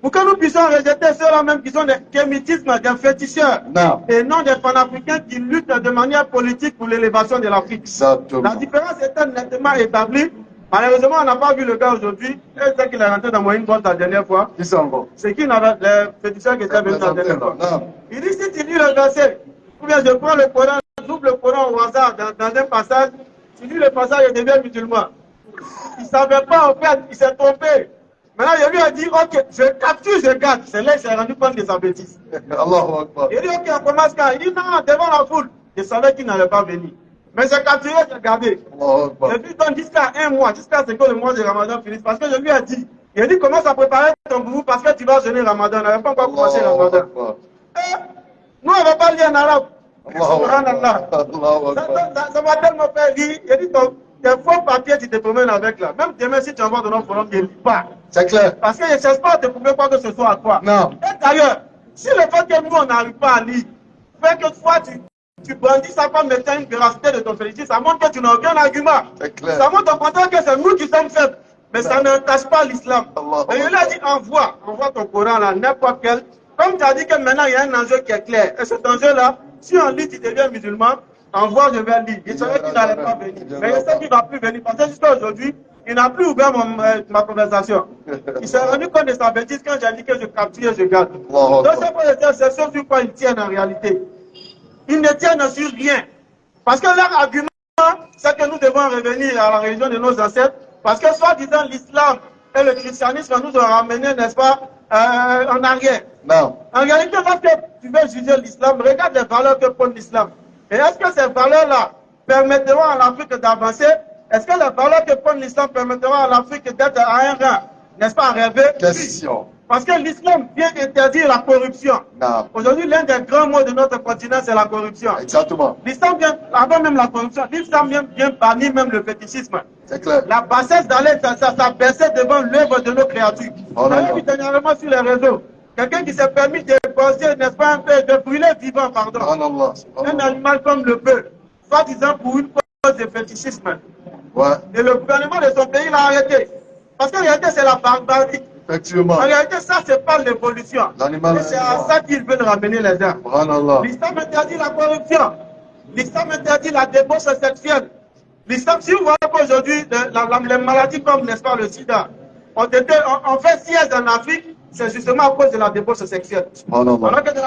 Pour que nous puissions rejeter ceux-là même qui sont des kémitismes, des féticheurs, non. et non des panafricains qui luttent de manière politique pour l'élévation de l'Afrique. Exactement. La différence étant nettement établie. Malheureusement, on n'a pas vu le gars aujourd'hui. C'est qu'il est rentré dans mon inbox la dernière fois. Qui s'en va? C'est qui n'avait les féticheurs qui étaient venus la dernière fois. Non. Il dit si tu lis le verset, ou bien je prends le Coran, j'ouvre le Coran au hasard dans un passage, tu lis le passage et devient musulman. Il ne savait pas, en fait, il s'est trompé. Maintenant, il lui a dit, ok, je capture, je garde. C'est là qu'il s'est rendu compte de sa bêtise. Allahu Akbar. Il dit, ok, on commence quand? Il dit, non, devant la foule. Je savais qu'il n'allait pas venir. Mais j'ai capturé, j'ai gardé. Allahu Akbar. Je lui donne jusqu'à un mois, jusqu'à ce que le mois de Ramadan finisse. Parce que je lui ai dit, il a dit, commence à préparer ton boubou parce que tu vas jeûner Ramadan. On n'avait pas encore commencé Ramadan. Nous, on ne va pas lire en arabe. Subhanallah. Ça m'a tellement fait rire. Il a dit, tes faux papiers, tu te promènes avec là. Même demain, si tu envoies ton nom, ne lis pas. C'est clair. Parce que je ne cherche pas à te prouver quoi que ce soit à toi. Non. Et d'ailleurs, si le fait que nous, on n'arrive pas à lire, fait que toi, tu bandis ça comme étant une véracité de ton félicité, ça montre que tu n'as aucun argument. C'est clair. Ça montre au contraire que c'est nous qui sommes faibles. Mais ça n'entache pas l'islam. Et il a dit envoie ton Coran là, n'importe quel. Comme tu as dit que maintenant il y a un enjeu qui est clair. Et cet enjeu-là, si on lit, tu deviens musulman, envoie, je vais lire. Il savait qu'il n'allait pas venir. Mais il sait qu'il ne va plus venir. Parce que jusqu'à aujourd'hui, il n'a plus ouvert ma conversation. Il s'est rendu compte de sa bêtise quand j'ai dit que je capture et je garde. Donc c'est ce sur quoi ils tiennent en réalité. Ils ne tiennent sur rien. Parce que leur argument, c'est que nous devons revenir à la religion de nos ancêtres. Parce que soi-disant l'islam et le christianisme nous ont ramenés, n'est-ce pas, en arrière. Non. En réalité, lorsque tu veux juger l'islam, regarde les valeurs que prône l'islam. Et est-ce que ces valeurs-là permettront à l'Afrique d'avancer? Est-ce que les valeurs que prône l'islam permettront à l'Afrique d'être à un rang, n'est-ce pas, à rêver? Question. Parce que l'islam vient interdire la corruption. Non. Aujourd'hui, l'un des grands mots de notre continent, c'est la corruption. Exactement. L'islam vient, avant même la corruption, l'islam vient bannir même le fétichisme. C'est clair. La bassesse d'aller s'abaisser devant l'œuvre de nos créatures. On a vu dernièrement sur les réseaux, quelqu'un qui s'est permis de penser, n'est-ce pas, un peu, de brûler vivant, pardon, un animal comme le bœuf, soi-disant pour une cause de fétichisme. Ouais. Et le gouvernement de son pays l'a arrêté. Parce qu'en réalité, c'est la barbarie. Effectivement. En réalité, ça, c'est pas l'évolution. L'animal. Et c'est à ça qu'ils veulent ramener les gens. L'islam interdit la corruption. L'islam interdit la débauche sexuelle. L'islam, si vous voyez qu'aujourd'hui, les maladies comme, n'est-ce pas, le sida, on fait siège en Afrique, c'est justement à cause de la débauche sexuelle. Alors que dans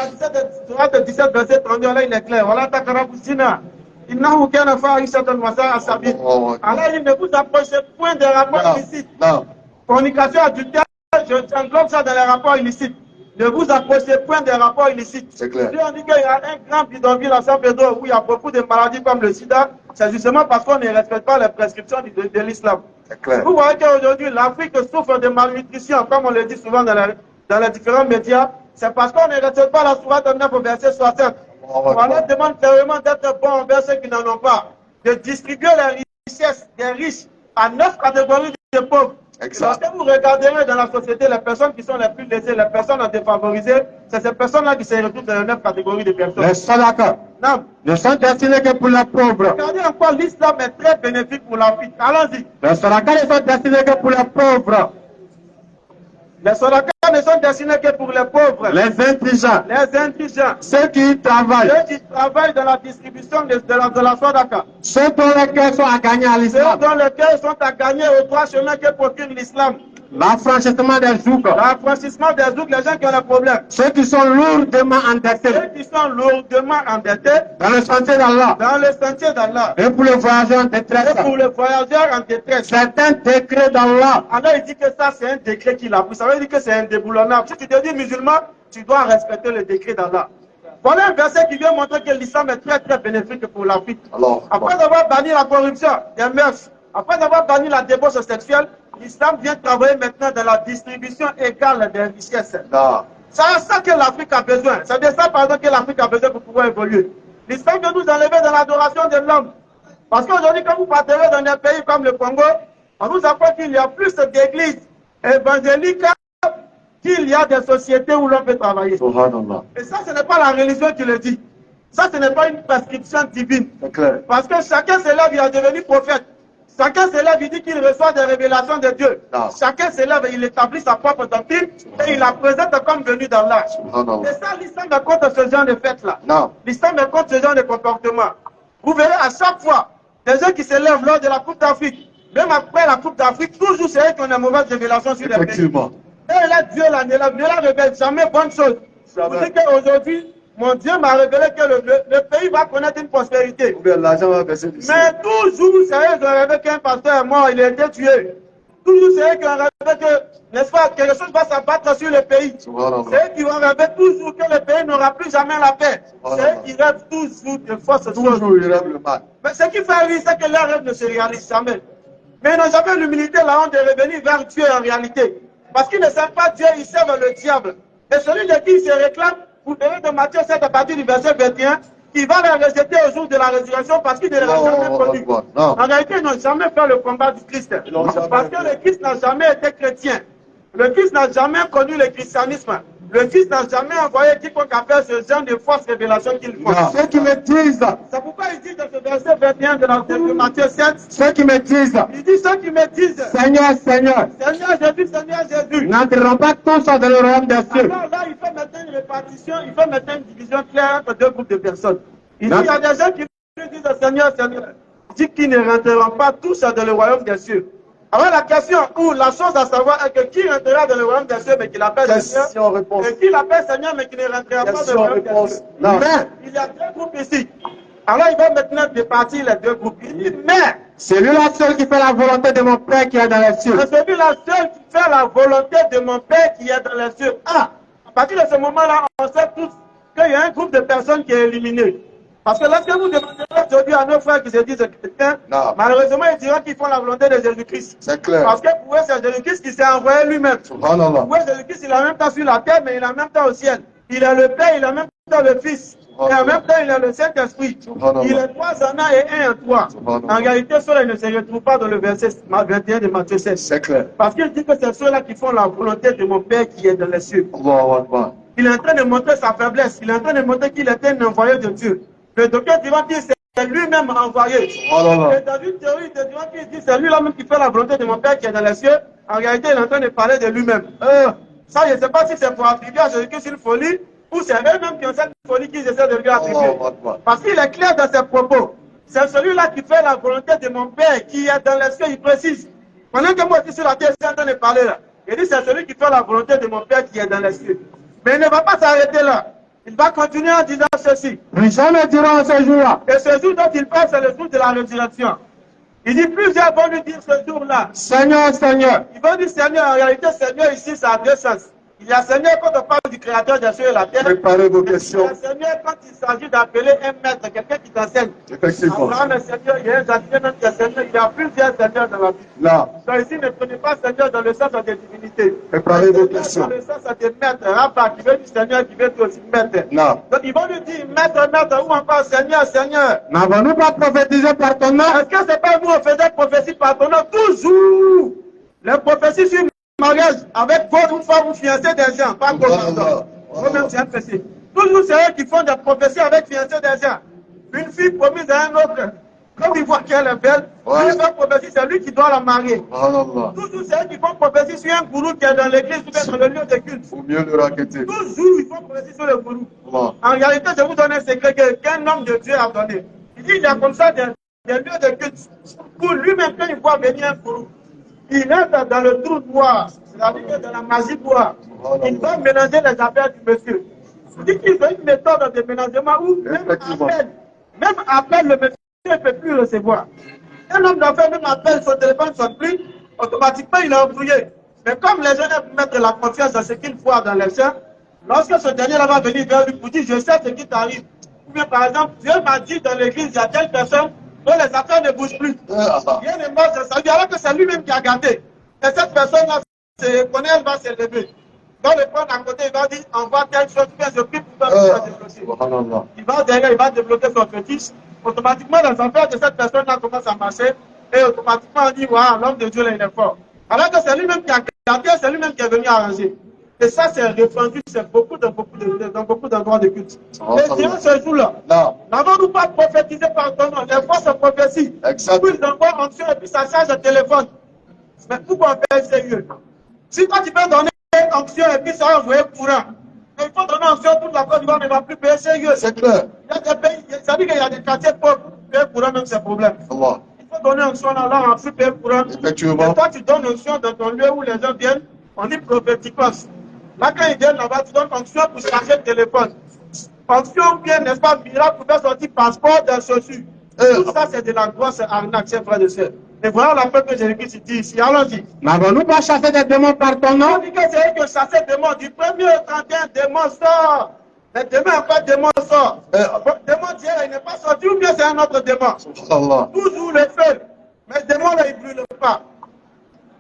la 17, verset 32, là, il est clair. Voilà, takarabusina. Innahu kana fahishatan wa sa'a sabila. Alors, il ne vous approchez point des rapports illicites. Non. Fornication, adultère, j'englobe ça dans les rapports illicites. Ne vous approchez point des rapports illicites. C'est clair. Si on dit qu'il y a un grand bidonville à San Pedro où il y a beaucoup de maladies comme le sida, c'est justement parce qu'on ne respecte pas les prescriptions de l'islam. C'est clair. Vous voyez qu'aujourd'hui, l'Afrique souffre de malnutrition, comme on le dit souvent dans les différents médias. C'est parce qu'on ne respecte pas la sourate 9 au verset 60. On leur demande clairement d'être bons envers ceux qui n'en ont pas. De distribuer les richesses des riches à 9 catégories de pauvres. Lorsque vous regarderez dans la société les personnes qui sont les plus laissées, les personnes défavorisées, c'est ces personnes-là qui se retrouvent dans les 9 catégories de personnes. Les sadaka Non. ne sont destinés que pour les pauvres. Regardez encore, l'islam est très bénéfique pour l'Afrique. Allons-y. Les sadaka ne sont destinés que pour les pauvres. Les sadaka ne sont destinés que pour les pauvres. Les intelligents. Les intelligents. Ceux qui travaillent. Ceux qui travaillent dans la distribution de la sadaka. Ceux dont les cœurs sont à gagner à Ceux l'islam. dont les cœurs sont à gagner aux trois chemins que procure l'islam. L'affranchissement des jougs. L'affranchissement des autres, les gens qui ont des problèmes. Ceux qui sont lourdement endettés Ceux qui sont lourdement endettés dans le sentier d'Allah. dans le sentier d'Allah. Et pour les voyageurs en détresse. Et pour les voyageurs en détresse. Certains décrets d'Allah. Alors il dit que ça c'est un décret qu'il a pris. Ça veut dire que c'est indéboulonnable. Si tu te dis musulman, tu dois respecter le décret d'Allah. Voilà un verset qui vient montrer que l'islam est très très bénéfique pour l'Afrique. Après avoir banni la corruption des mœurs, après avoir banni la débauche sexuelle, l'islam vient travailler maintenant dans la distribution égale des richesses. C'est ça que l'Afrique a besoin. C'est de ça par exemple que l'Afrique a besoin pour pouvoir évoluer. L'islam vient nous enlever dans l'adoration de l'homme. Parce qu'aujourd'hui, quand vous partirez dans des pays comme le Congo, on nous apprend qu'il y a plus d'églises évangéliques qu'il y a des sociétés où l'on peut travailler. Et ça, ce n'est pas la religion qui le dit. Ça, ce n'est pas une prescription divine. Parce que chacun s'élève, il a devenu prophète. Chacun s'élève, il dit qu'il reçoit des révélations de Dieu. Chacun s'élève et il établit sa propre doctrine et il la présente comme venue d'Allah. Et ça, l'islam est contre ce genre de fête-là. L'islam est contre ce genre de comportement. Vous verrez à chaque fois, des gens qui s'élèvent lors de la Coupe d'Afrique, même après la Coupe d'Afrique, toujours c'est eux qui ont des mauvaises révélations sur les pays. Et là, Dieu ne la révèle jamais bonne chose. Vous dites qu'aujourd'hui, mon Dieu m'a révélé que le pays va connaître une prospérité. Mais toujours, c'est eux qui ont rêvé qu'un pasteur est mort, il a été tué. Toujours, c'est eux qui ont rêvé que, n'est-ce pas, quelque chose va s'abattre sur le pays. C'est eux qui vont rêver toujours que le pays n'aura plus jamais la paix. C'est eux qui rêvent toujours de fausses choses. Mais ce qui fait rire, c'est que leurs rêves ne se réalisent jamais. Mais ils n'ont jamais l'humilité, la honte de revenir vers Dieu en réalité. Parce qu'ils ne servent pas Dieu, ils servent le diable. Et celui de qui ils se réclament, vous verrez de Matthieu 7 à partir du verset 21, il va les rejeter au jour de la résurrection parce qu'il ne les a jamais connus. En réalité, ils n'ont jamais fait le combat du Christ. Parce que le Christ n'a jamais été chrétien. Le Christ n'a jamais connu le christianisme. Le Christ n'a jamais envoyé quiconque à faire ce genre de fausses révélations qu'il faut. Ceux qui me disent, c'est pourquoi il dit dans ce verset 21 de Matthieu 7, ceux qui me disent, il dit ceux qui me disent, Seigneur, Seigneur, Seigneur Jésus, n'entreront pas tous dans le royaume des cieux. Alors là, il faut mettre une répartition, il faut mettre une division claire entre deux groupes de personnes. Il dit, il y a des gens qui disent Seigneur, Seigneur, il dit qu'ils ne rentreront pas tous dans le royaume des cieux. Alors la question ou la chose à savoir est que qui rentrera dans le royaume des cieux mais qui l'appelle Seigneur, et qui l'appelle Seigneur mais qui ne rentrera pas dans le royaume des cieux. Mais il y a deux groupes ici. Alors il va maintenant départir les deux groupes. Il dit, mais celui-là seul qui fait la volonté de mon Père qui est dans les cieux. C'est celui-là seul qui fait la volonté de mon Père qui est dans les cieux. Ah, à partir de ce moment-là, on sait tous qu'il y a un groupe de personnes qui est éliminé. Parce que lorsque vous demandez aujourd'hui à nos frères qui se disent chrétiens, malheureusement, ils diront qu'ils font la volonté de Jésus-Christ. C'est clair. Parce que pour eux, c'est Jésus-Christ qui s'est envoyé lui-même. Pour eux, Jésus-Christ, il est en même temps sur la terre, mais il est en même temps au ciel. Il est le Père, il est en même temps le Fils. Et en même temps, il est le Saint-Esprit. Il est trois en un et un en trois. En réalité, ceux-là ne se retrouvent pas dans le verset 21 de Matthieu 7. C'est clair. Parce qu'il dit que c'est ceux-là qui font la volonté de mon Père qui est dans les cieux. Il est en train de montrer sa faiblesse. Il est en train de montrer qu'il était un envoyé de Dieu. Le docteur Divan dit c'est lui-même envoyé. Et dans une théorie de Divan qui dit c'est lui-là même qui fait la volonté de mon Père qui est dans les cieux. En réalité, il est en train de parler de lui-même. Ça, je ne sais pas si c'est pour attribuer à Jésus-Christ une folie ou c'est eux-mêmes qui ont cette folie qu'ils essaient de lui attribuer. Parce qu'il est clair dans ses propos. C'est celui-là qui fait la volonté de mon Père qui est dans les cieux. Il précise. Pendant que moi aussi sur la terre, je suis en train de parler là. Il dit c'est celui qui fait la volonté de mon Père qui est dans les cieux. Mais il ne va pas s'arrêter là. Il va continuer en disant ceci. Plus jamais durant ce jour-là. Et ce jour dont il parle, c'est le jour de la résurrection. Il dit plusieurs vont lui dire ce jour-là. Seigneur, Seigneur. Ils vont dire Seigneur. En réalité, Seigneur ici, ça a deux sens. Il y a Seigneur quand on parle du Créateur des cieux et la terre. Préparez vos questions. Il y a Seigneur quand il s'agit d'appeler un maître, quelqu'un qui t'enseigne. Effectivement. Abraham est Seigneur, il y a un jardinier même qui est Seigneur. Il y a plusieurs Seigneurs dans la vie. Là. Donc ici, ne prenez pas Seigneur dans le sens de divinité. Préparez vos questions. Dans le sens de maître, Rabba qui veut dire Seigneur, qui veut dire aussi maître. Là. Donc ils vont lui dire maître, maître, ou encore Seigneur, Seigneur. N'avons-nous pas prophétisé par ton nom? Est-ce que c'est pas nous on faisait prophétie par ton nom? Toujours. Les prophéties sur mariage avec votre femme ou fiancé des gens, pas comme vous-même c'est un péché. Toujours c'est eux qui font des prophéties avec fiancé des gens. Une fille promise à un autre, comme il voit qu'elle est belle, lui fait prophétie, c'est lui qui doit la marier. Toujours c'est eux qui font prophétie sur un gourou qui est dans l'église ou bien dans le lieu de culte. Faut mieux le raqueter. Toujours ils font prophétie sur le gourou. En réalité, je vous donne un secret qu'un homme de Dieu a donné. Il dit il y a comme ça des lieux de culte. Pour lui-même, quand il voit venir un gourou, il entre dans le trou noir, c'est-à-dire dans la magie noire. Il va mélanger les affaires du monsieur. Je dis qu'il veut une méthode de mélangement où même appel, le monsieur ne peut plus recevoir. Un homme d'affaires même appelle, son téléphone ne sonne plus, automatiquement il est embrouillé. Mais comme les gens aiment mettre de la confiance dans ce qu'ils voient dans les gens, lorsque ce dernier-là va venir vers lui pour dire je sais ce qui t'arrive. Ou bien par exemple, Dieu m'a dit dans l'église, il y a telle personne dont les affaires ne bougent plus. Rien ne marche de sa vie, alors que c'est lui-même qui a gardé. Et cette personne-là se connaît, elle va s'élever. Il va le prendre à côté, il va dire envoie telle chose, bien je prie pour toi. Il va derrière, il va développer son fétiche. Automatiquement, les affaires de cette personne-là commencent à marcher. Et automatiquement, on dit waouh, l'homme de Dieu là, il est fort. Alors que c'est lui-même qui a gardé, c'est lui-même qui est venu arranger. Et ça, c'est répandu, c'est dans beaucoup d'endroits de culte. Et durant ce jour-là, n'avons-nous pas prophétisé par ton nom? Les fausses prophéties. Puis ils envoient onction et puis ça charge le téléphone. Mais pourquoi on fait sérieux? Si toi tu peux donner onction et puis ça va envoyer courant, mais il faut donner onction, toute la Côte d'Ivoire ne va plus payer sérieux. C'est clair. Il y a des pays, ça dit qu'il y a des quartiers pauvres, payer courant même c'est problème. Il faut donner onction là, on va plus payer courant. Effectivement. Et toi tu donnes onction dans ton lieu où les gens viennent, on dit prophéticos. Là, quand ils viennent là-bas, tu donnes onction pour changer le téléphone. Onction bien, n'est-ce pas, miracle pour faire sortir passeport d'un chaussure. Tout ça, c'est de la grosse arnaque, chers frères et sœurs. Et voilà la preuve que Jésus-Christ dit ici. Allons-y. N'avons-nous pas chassé des démons par ton nom? On dit que c'est eux qui ont chassé des démons. Du 1er au 31, démon sort. Mais demain, encore démon sort. Démon d'hier, il n'est pas sorti ou bien c'est un autre démon? Toujours le feu. Mais le démon là, il ne brûle pas.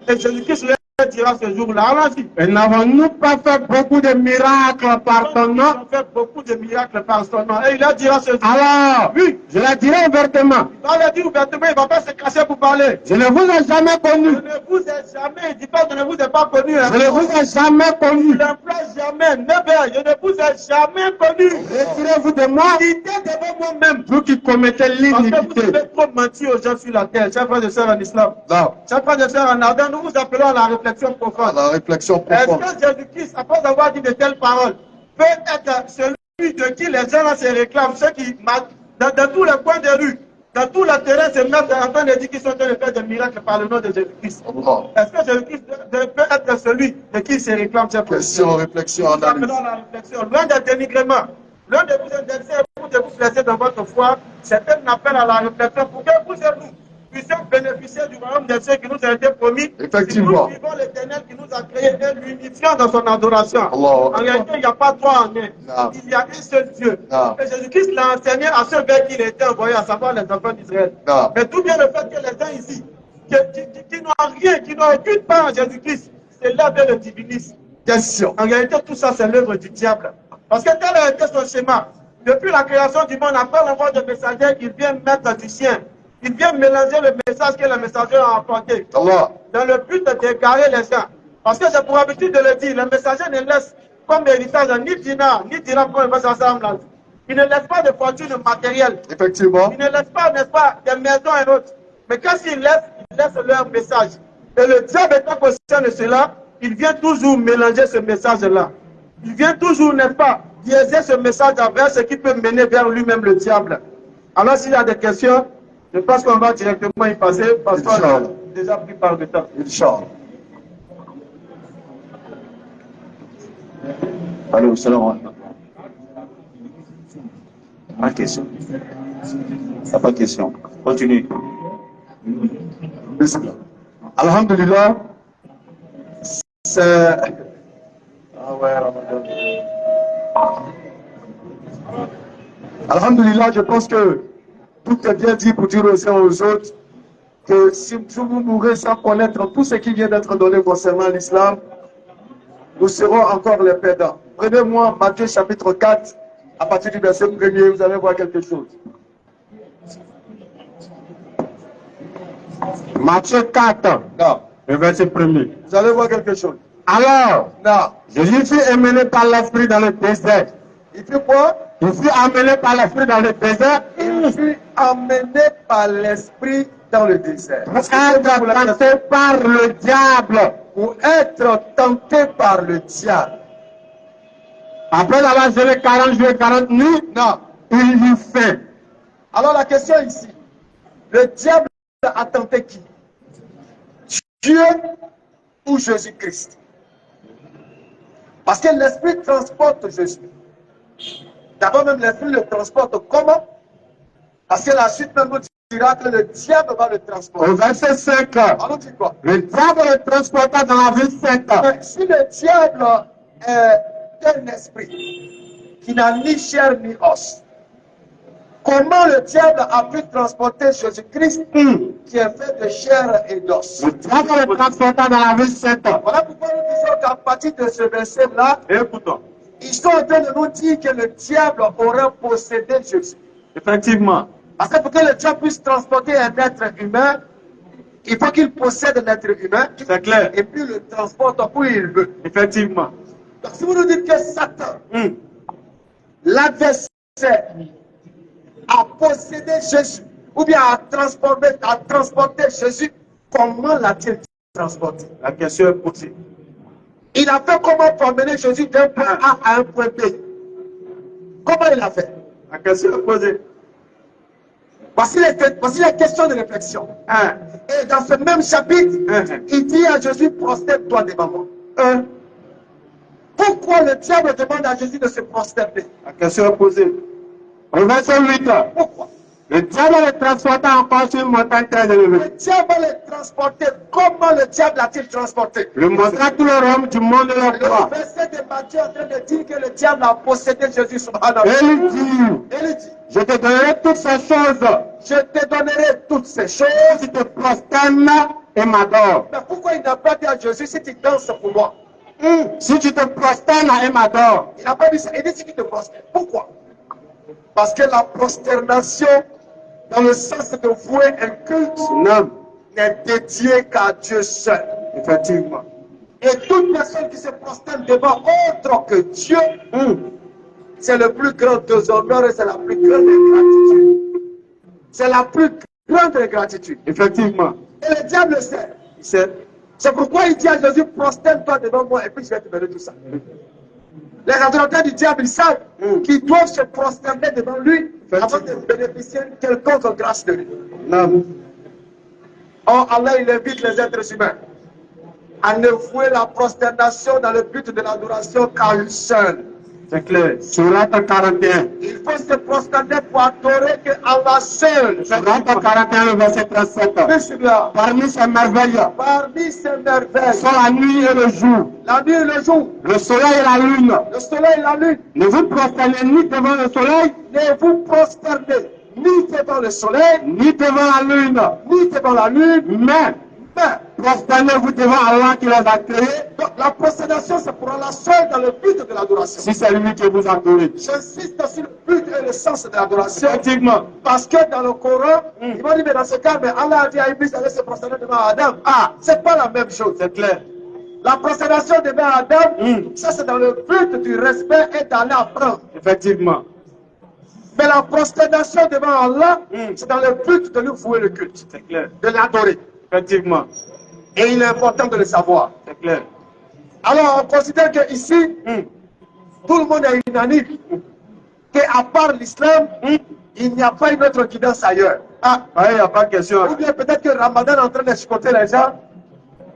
Et Jésus-Christ dira ce jour-là. Allons-y. Et n'avons-nous pas fait beaucoup de miracles par ton nom? Ils ont fait beaucoup de miracles par son nom. Et il a dit ce jour. Alors, oui, je le dirai ouvertement. Il va le dire ouvertement, il ne va pas se cacher pour parler. Je ne vous ai jamais connu. Je ne vous ai jamais, il dit pas je ne vous ai pas connu. Je ne vous ai jamais connu. Je n'emploie jamais, never, je ne vous ai jamais connu. Retirez-vous de moi. Quittez devant moi-même. Vous qui commettez l'iniquité. Parce que vous avez trop menti aux gens sur la terre. Chers frères et sœurs en islam. Chers frères et sœurs en ardent, nous vous appelons à la réflexion profonde. La réflexion profonde. Est-ce que Jésus-Christ, après avoir dit de telles paroles, peut être celui de qui les gens là se réclament, ceux qui, dans tous les coins des rues, dans tout le terrain, se mettent en train de dire qu'ils sont en train de faire des miracles par le nom de Jésus-Christ? Est-ce que Jésus-Christ peut être celui de qui se réclame? Question, réflexion, analyse. La réflexion. Loin des dénigrements, loin de vous indexer ou de vous placer dans votre foi, c'est un appel à la réflexion pour que vous et nous puissions bénéficier du royaume de ceux qui nous a été promis. Effectivement. Si nous vivons l'Éternel qui nous a créés et l'unifions dans son adoration. En réalité, il n'y a pas trois en un. Il y a un seul Dieu. Et Jésus-Christ l'a enseigné à ceux vers qui il était envoyé, à savoir les enfants d'Israël. Mais tout bien le fait que les gens ici, qui n'ont rien, qui n'ont aucune part en Jésus-Christ, c'est là que le divinisme. Question. En réalité, tout ça, c'est l'œuvre du diable. Parce que tel a été son schéma. Depuis la création du monde, après l'envoi de messagers, il vient mettre du sien. Il vient mélanger le message que le messager a apporté. Dans le but d'égarer les gens. Parce que j'ai pour habitude de le dire, le messager ne laisse comme héritage ni dinar, ni dirham comme il va s'assembler. Il ne laisse pas de fortune matérielle. Effectivement. Il ne laisse pas, n'est-ce pas, des maisons et autres. Mais qu'est-ce qu'il laisse? Il laisse leur message. Et le diable étant conscient de cela, il vient toujours mélanger ce message-là. Il vient toujours, n'est-ce pas, biaiser ce message vers ce qui peut mener vers lui-même le diable. Alors s'il y a des questions, je pense qu'on va directement y passer parce qu'on a déjà pris par le temps. Inch'Allah. Allô, salam alaikum. Pas de question. Pas de question. Continue. Alhamdulillah, c'est... Alhamdulillah, je pense que tout est bien dit pour dire aux uns aux autres que si vous mourrez sans connaître tout ce qui vient d'être donné concernant l'islam, nous serons encore les perdants. Prenez-moi Matthieu chapitre 4, à partir du verset 1er, vous allez voir quelque chose. Matthieu 4, le verset 1er. Vous allez voir quelque chose. Alors, Jésus fut emmené par l'esprit dans le désert. Il fut quoi? Il fut amené par l'esprit dans le désert. Il fut amené par l'esprit dans le désert. Pour être tenté par le diable. Pour être tenté par le diable. Après avoir jeûné 40 jours et 40 nuits, il eut faim. Alors la question ici, le diable a tenté qui? Dieu ou Jésus-Christ. Parce que l'Esprit transporte Jésus. D'abord même l'Esprit le transporte comment? Parce que la suite même nous dira que le diable va le transporter. Au verset 5, Alors dit quoi? le diable le transporta dans la ville sainte. Mais si le diable est un esprit qui n'a ni chair ni os, comment le diable a pu transporter Jésus-Christ qui est fait de chair et d'os? Le diable le transporta dans la ville sainte. Voilà pourquoi nous disons qu'à partir de ce verset-là, Écoutons. ils sont en train de nous dire que le diable aurait possédé Jésus. Effectivement. Parce que pour que le diable puisse transporter un être humain, il faut qu'il possède un être humain. C'est clair. Et puis le transporte où il veut. Effectivement. Donc si vous nous dites que Satan, l'adversaire, a possédé Jésus, ou bien a transporté Jésus, comment l'a-t-il transporté? La question est posée. Il a fait comment pour amener Jésus d'un point A à un point B? Comment il a fait? La question est posée. Voici les questions de réflexion. Et dans ce même chapitre, il dit à Jésus, prosterne-toi devant moi. Pourquoi le diable demande à Jésus de se prosterner? La question est posée. Au verset 8, Pourquoi? le diable le transporta encore sur une montagne très élevée. Le diable l'a transporté. Comment le diable l'a-t-il transporté? Le montra tout le royaume du monde de leur Le croix. verset de Matthieu est en train de dire que le diable a possédé Jésus. Subhanallah. Et il dit, Et il dit, je te donnerai toutes ces choses je te donnerai toutes ces choses. si tu te prosternes et m'adores. Mais pourquoi il n'a pas dit à Jésus, si tu danses pour moi? Si tu te prosternes et m'adores. Il n'a pas dit ça. Il dit si tu te prosternes. Pourquoi? Parce que la prosternation, dans le sens de vouer un culte, Non, n'est dédié qu'à Dieu seul. effectivement. Et toute personne qui se prosterne devant autre que Dieu, c'est le plus grand déshonneur et c'est la plus grande ingratitude. C'est la plus grande ingratitude. Effectivement. Et le diable le sait. Il sait. C'est pourquoi il dit à Jésus, prosterne-toi devant moi et puis je vais te donner tout ça. Les adorateurs du diable, ils savent qu'ils doivent se prosterner devant lui avant de bénéficier de quelconque grâce de lui. Non. Or, Allah, il invite les êtres humains à ne vouer la prosternation dans le but de l'adoration qu'à lui seul. C'est clair. Sourate 41. Il faut se prosterner pour adorer que Allah seul. Sourate 41, le verset 37. Bismillah. Parmi ces merveilles Parmi ces merveilles, sont la nuit et le jour, la nuit et le jour, le soleil et la lune. le soleil et la lune, Ne vous prosternez ni devant le soleil, ne vous prosternez ni devant le soleil, ni devant la lune, ni devant la lune, mais prosternez-vous devant Allah qui les a créés, donc la prosternation c'est pour Allah seul dans le but de l'adoration. si c'est lui que vous adorez. J'insiste sur le but et le sens de l'adoration. Effectivement. Parce que dans le Coran, il m'a dit, mais dans ce cas, mais Allah a dit à Iblis d'aller se prosterner devant Adam. Ah, c'est pas la même chose. C'est clair. La prosternation devant Adam, ça c'est dans le but du respect et d'aller apprendre. Effectivement. Mais la prosternation devant Allah, c'est dans le but de lui vouer le culte, C'est clair. de l'adorer. Effectivement. Et il est important de le savoir. C'est clair. Alors on considère qu'ici, tout le monde est unanime, qu'à part l'islam, il n'y a pas une autre guidance ailleurs. Ah, il n'y a pas de question. Ou bien peut-être que Ramadan est en train de chicoter les gens,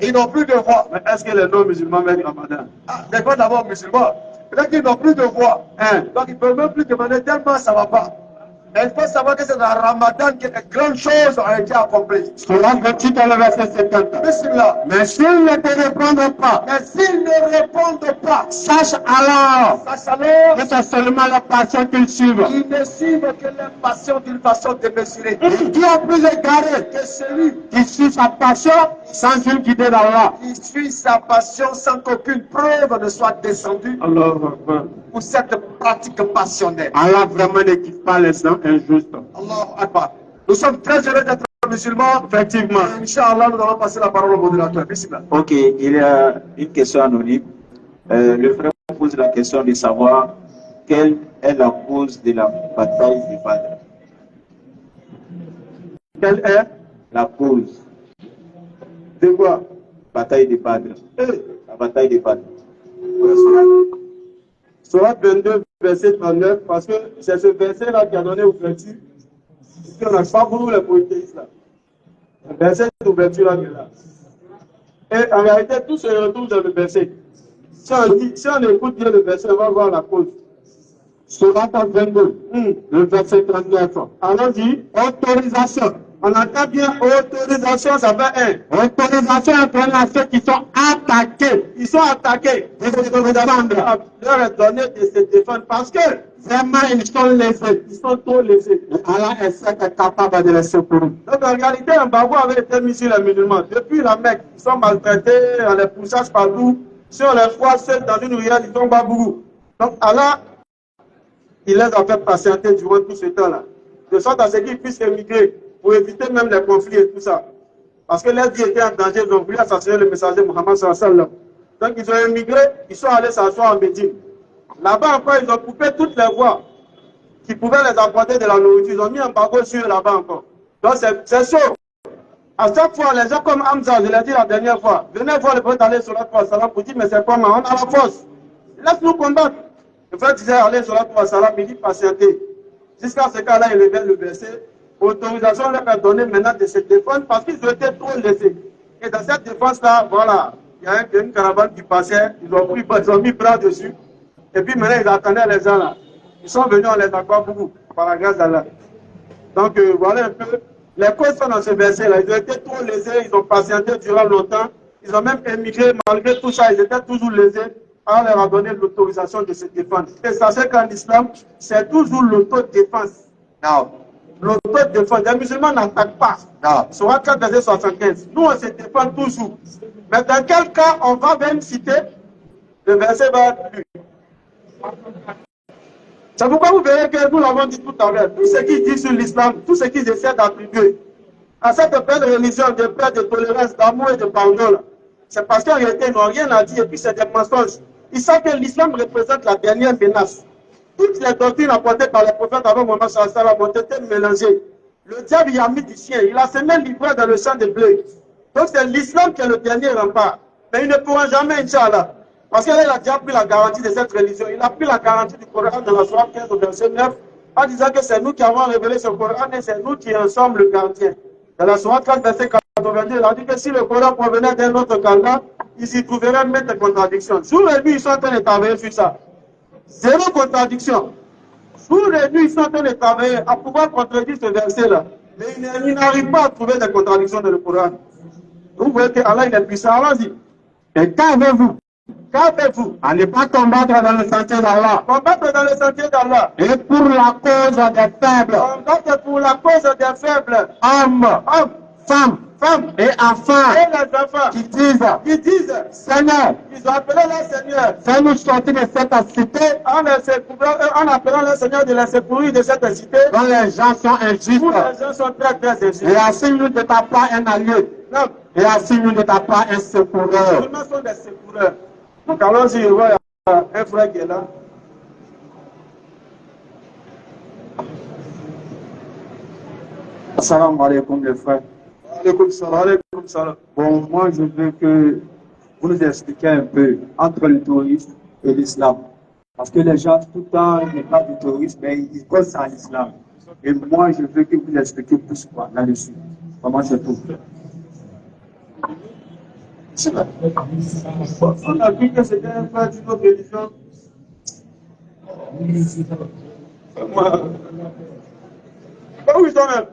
ils n'ont plus de voix. Mais est-ce que les non-musulmans mettent Ramadan? Ah, mais pas d'abord musulmans. Peut-être qu'ils n'ont plus de voix. Donc ils ne peuvent même plus demander tellement ça ne va pas. Mais il faut savoir que c'est dans Ramadan que de grandes choses ont été accomplies. Sourate 28, le verset 50. Bismillah. Mais s'ils ne te répondent pas, Mais s'ils ne répondent pas, sache alors sache alors que c'est seulement la passion qu'ils suivent. qu'ils ne suivent que leur passion d'une façon démesurée. Et qui est plus égaré Que celui qui suit sa passion sans une guidée d'Allah. qui suit sa passion sans qu'aucune preuve ne soit descendue Allahu Akbar. pour cette pratique passionnelle. Allah vraiment ne kiffe pas les gens injustes. Allahu Akbar. Nous sommes très heureux d'être musulmans. Effectivement. Inch'Allah, nous allons passer la parole au modérateur. Bismillah. Ok, il y a une question anonyme. Le frère pose la question de savoir quelle est la cause de la bataille du Badr. Quelle est La cause de quoi? bataille du Badr. La bataille du Badr. Sourate 22, verset 39, parce que c'est ce verset-là qui a donné ouverture. On n'a pas voulu les polythéistes là. Le verset d'ouverture là qui est là. Et en réalité, tout se retrouve dans le verset. Si on écoute bien le verset, on va voir la cause. Surat 22, le verset 39. Allons-y. Autorisation. On entend bien autorisation, ça fait un. Autorisation entraîne à ceux qui sont attaqués. Ils sont attaqués. L'autorisation leur est donnée de se défendre parce que Vraiment, ils sont lésés. ils sont trop lésés. Et Allah est seul qui est capable de les secourir. Donc en réalité, un embargo avait été mis sur les musulmans. Depuis la Mecque, ils sont maltraités, on les poussage partout. Si on les voit seuls dans une ruelle, ils tombent à bout. Donc Allah, il les a fait patienter durant tout ce temps-là. De sorte à ce qu'ils puissent émigrer pour éviter même les conflits et tout ça. Parce que leur vie était en danger, ils ont voulu assassiner le messager Mohammed sallallahu alayhi wa sallam. Donc ils ont émigré, ils sont allés s'asseoir en Médine. Là-bas encore, ils ont coupé toutes les voies qui pouvaient les apporter de la nourriture. Ils ont mis un embargo sur eux là-bas encore. Donc c'est chaud. À chaque fois, les gens comme Hamza, je l'ai dit la dernière fois, venez voir le prophète aller sur la salam pour dire mais c'est comment, on a la force. Laisse-nous combattre. Le prophète disait aller sur la salam, il dit patienter. Jusqu'à ce cas-là, il révèle le verset. Autorisation leur a donné maintenant de se défendre parce qu'ils ont été trop laissés. Et dans cette défense-là, voilà, il y a une caravane qui passait, ils ont mis bras dessus. Et puis maintenant, ils attendaient les gens là. Ils sont venus, on les accorde beaucoup, par la grâce d'Allah. Donc voilà un peu. Les causes sont dans ce verset-là. Ils ont été trop lésés, ils ont patienté durant longtemps. Ils ont même émigré, malgré tout ça, ils étaient toujours lésés. Allah leur a donné l'autorisation de se défendre. Et sachez qu'en islam, c'est toujours l'autodéfense. L'autodéfense. Les musulmans n'attaquent pas. Surat 4, verset 75. Nous, on se défend toujours. Mais dans quel cas on va même citer, le verset va être lu. C'est pourquoi vous verrez que nous l'avons dit tout à l'heure. Tout ce qu'ils disent sur l'islam, tout ce qu'ils essaient d'attribuer à cette belle religion de paix, de tolérance, d'amour et de pardon, c'est parce qu'en réalité, ils n'ont rien à dire et puis c'est des mensonges. Ils savent que l'islam représente la dernière menace. Toutes les doctrines apportées par les prophètes avant Mohammed sallallahu alayhi wa sallam ont été mélangées. Le diable y a mis du sien. Il a semé l'ivraie dans le champ de blé. Donc c'est l'islam qui est le dernier rempart. Mais ils ne pourront jamais, Inch'Allah. Parce qu'il a déjà pris la garantie de cette religion. Il a pris la garantie du Coran dans la sourate 15 au verset 9 en disant que c'est nous qui avons révélé ce Coran et c'est nous qui en sommes le gardien. Dans la sourate 4 verset 82, il a dit que si le Coran provenait d'un autre candidat, il s'y trouverait même des contradictions. Jour et nuit, ils sont en train de travailler sur ça. Zéro contradiction. Jour et nuit, ils sont en train de travailler à pouvoir contredire ce verset-là. Mais ils n'arrivent pas à trouver des contradictions dans le Coran. Vous voyez que Allah il est puissant. Allons-y. Et qu'avez-vous? Qu'avez-vous? À ne pas combattre dans le sentier d'Allah. Combattre dans le sentier d'Allah. Et pour la cause des faibles. Combattre pour la cause des faibles. Hommes, femmes, et enfants. Et les enfants. Qui disent, Seigneur, ils ont appelé leur Seigneur. fais-nous sortir de cette cité. En appelant leur Seigneur de les secourir de cette cité. Dont les gens sont injustes. Où les gens sont très très injustes. Et assigne-nous de ta part un allié. Non. Et assigne-nous de ta part un secoureur. Les musulmans sont des secoureurs. Donc allons-y, il y a un frère qui est là. Assalamu alaikum les frères. Alaikum salam. Bon, moi je veux que vous nous expliquiez un peu entre le tourisme et l'islam. Parce que les gens tout le temps ne parlent du tourisme, mais ils causent à l'islam. Et moi je veux que vous expliquiez plus quoi là-dessus. Comment c'est tout. On a vu que c'était un frère d'une autre religion. Où ils sont même?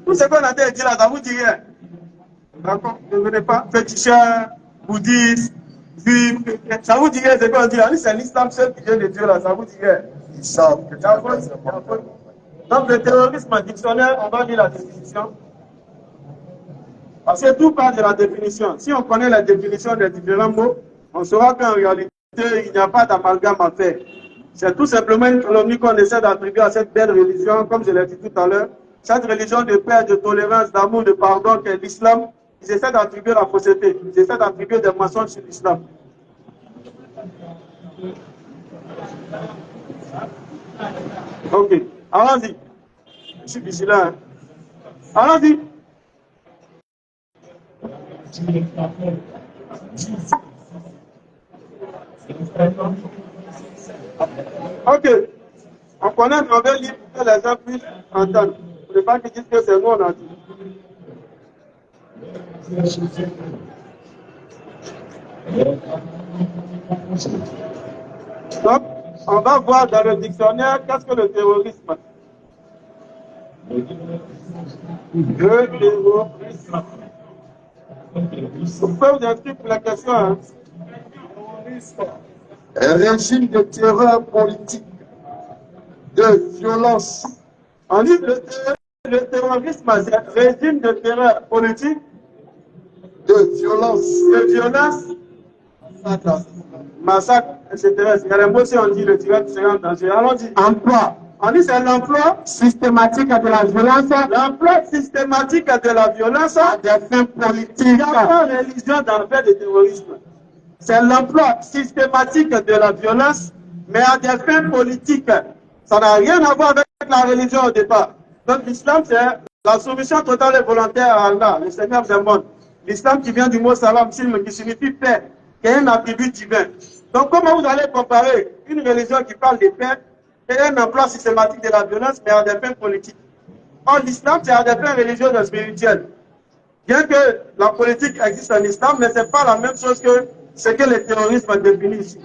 Tout ce qu'on a dit là, ça vous dit rien. D'accord? Ne venez pas féticheur, bouddhiste, juif, ça vous dit rien ce qu'on dit là. C'est l'islam seul qui vient de Dieu là, ça vous dit rien. Ils savent que donc le terrorisme en dictionnaire, on va lire la définition. Parce que tout part de la définition. Si on connaît la définition des différents mots, on saura qu'en réalité, il n'y a pas d'amalgame à faire. C'est tout simplement une calomnie qu'on essaie d'attribuer à cette belle religion, comme je l'ai dit tout à l'heure. Cette religion de paix, de tolérance, d'amour, de pardon qu'est l'islam, ils essaient d'attribuer la fausseté. Ils essaient d'attribuer des mensonges sur l'islam. Ok, allons-y. Je suis vigilant. Hein. Allons-y. Ok. On connaît un mauvais livre pour que les gens puissent entendre. Pour ne pas qu'ils disent que c'est nous on a dit. Donc, on va voir dans le dictionnaire qu'est-ce que le terrorisme. Le terrorisme. Vous pouvez vous inscrire pour la question. Hein? Un régime de terreur politique, de violence. On dit le terrorisme, c'est un régime de terreur politique, de violence, massacre, etc. Il y a les mots, si on dit le tirage, c'est un danger. Alors on dit emploi. On dit c'est l'emploi systématique de la violence, l'emploi systématique de la violence à des fins politiques. Il n'y a pas de religion dans le fait de terrorisme. C'est l'emploi systématique de la violence, mais à des fins politiques. Ça n'a rien à voir avec la religion au départ. Donc l'islam, c'est la soumission totale et volontaire à Allah, le Seigneur des mondes. L'islam qui vient du mot salam, qui signifie paix, qui est un attribut divin. Donc comment vous allez comparer une religion qui parle de paix et un emploi systématique de la violence, mais à des fins politiques? Or, l'islam, c'est à des fins religieuses et spirituelles. Bien que la politique existe en islam, mais ce n'est pas la même chose que ce que le terrorisme définit ici.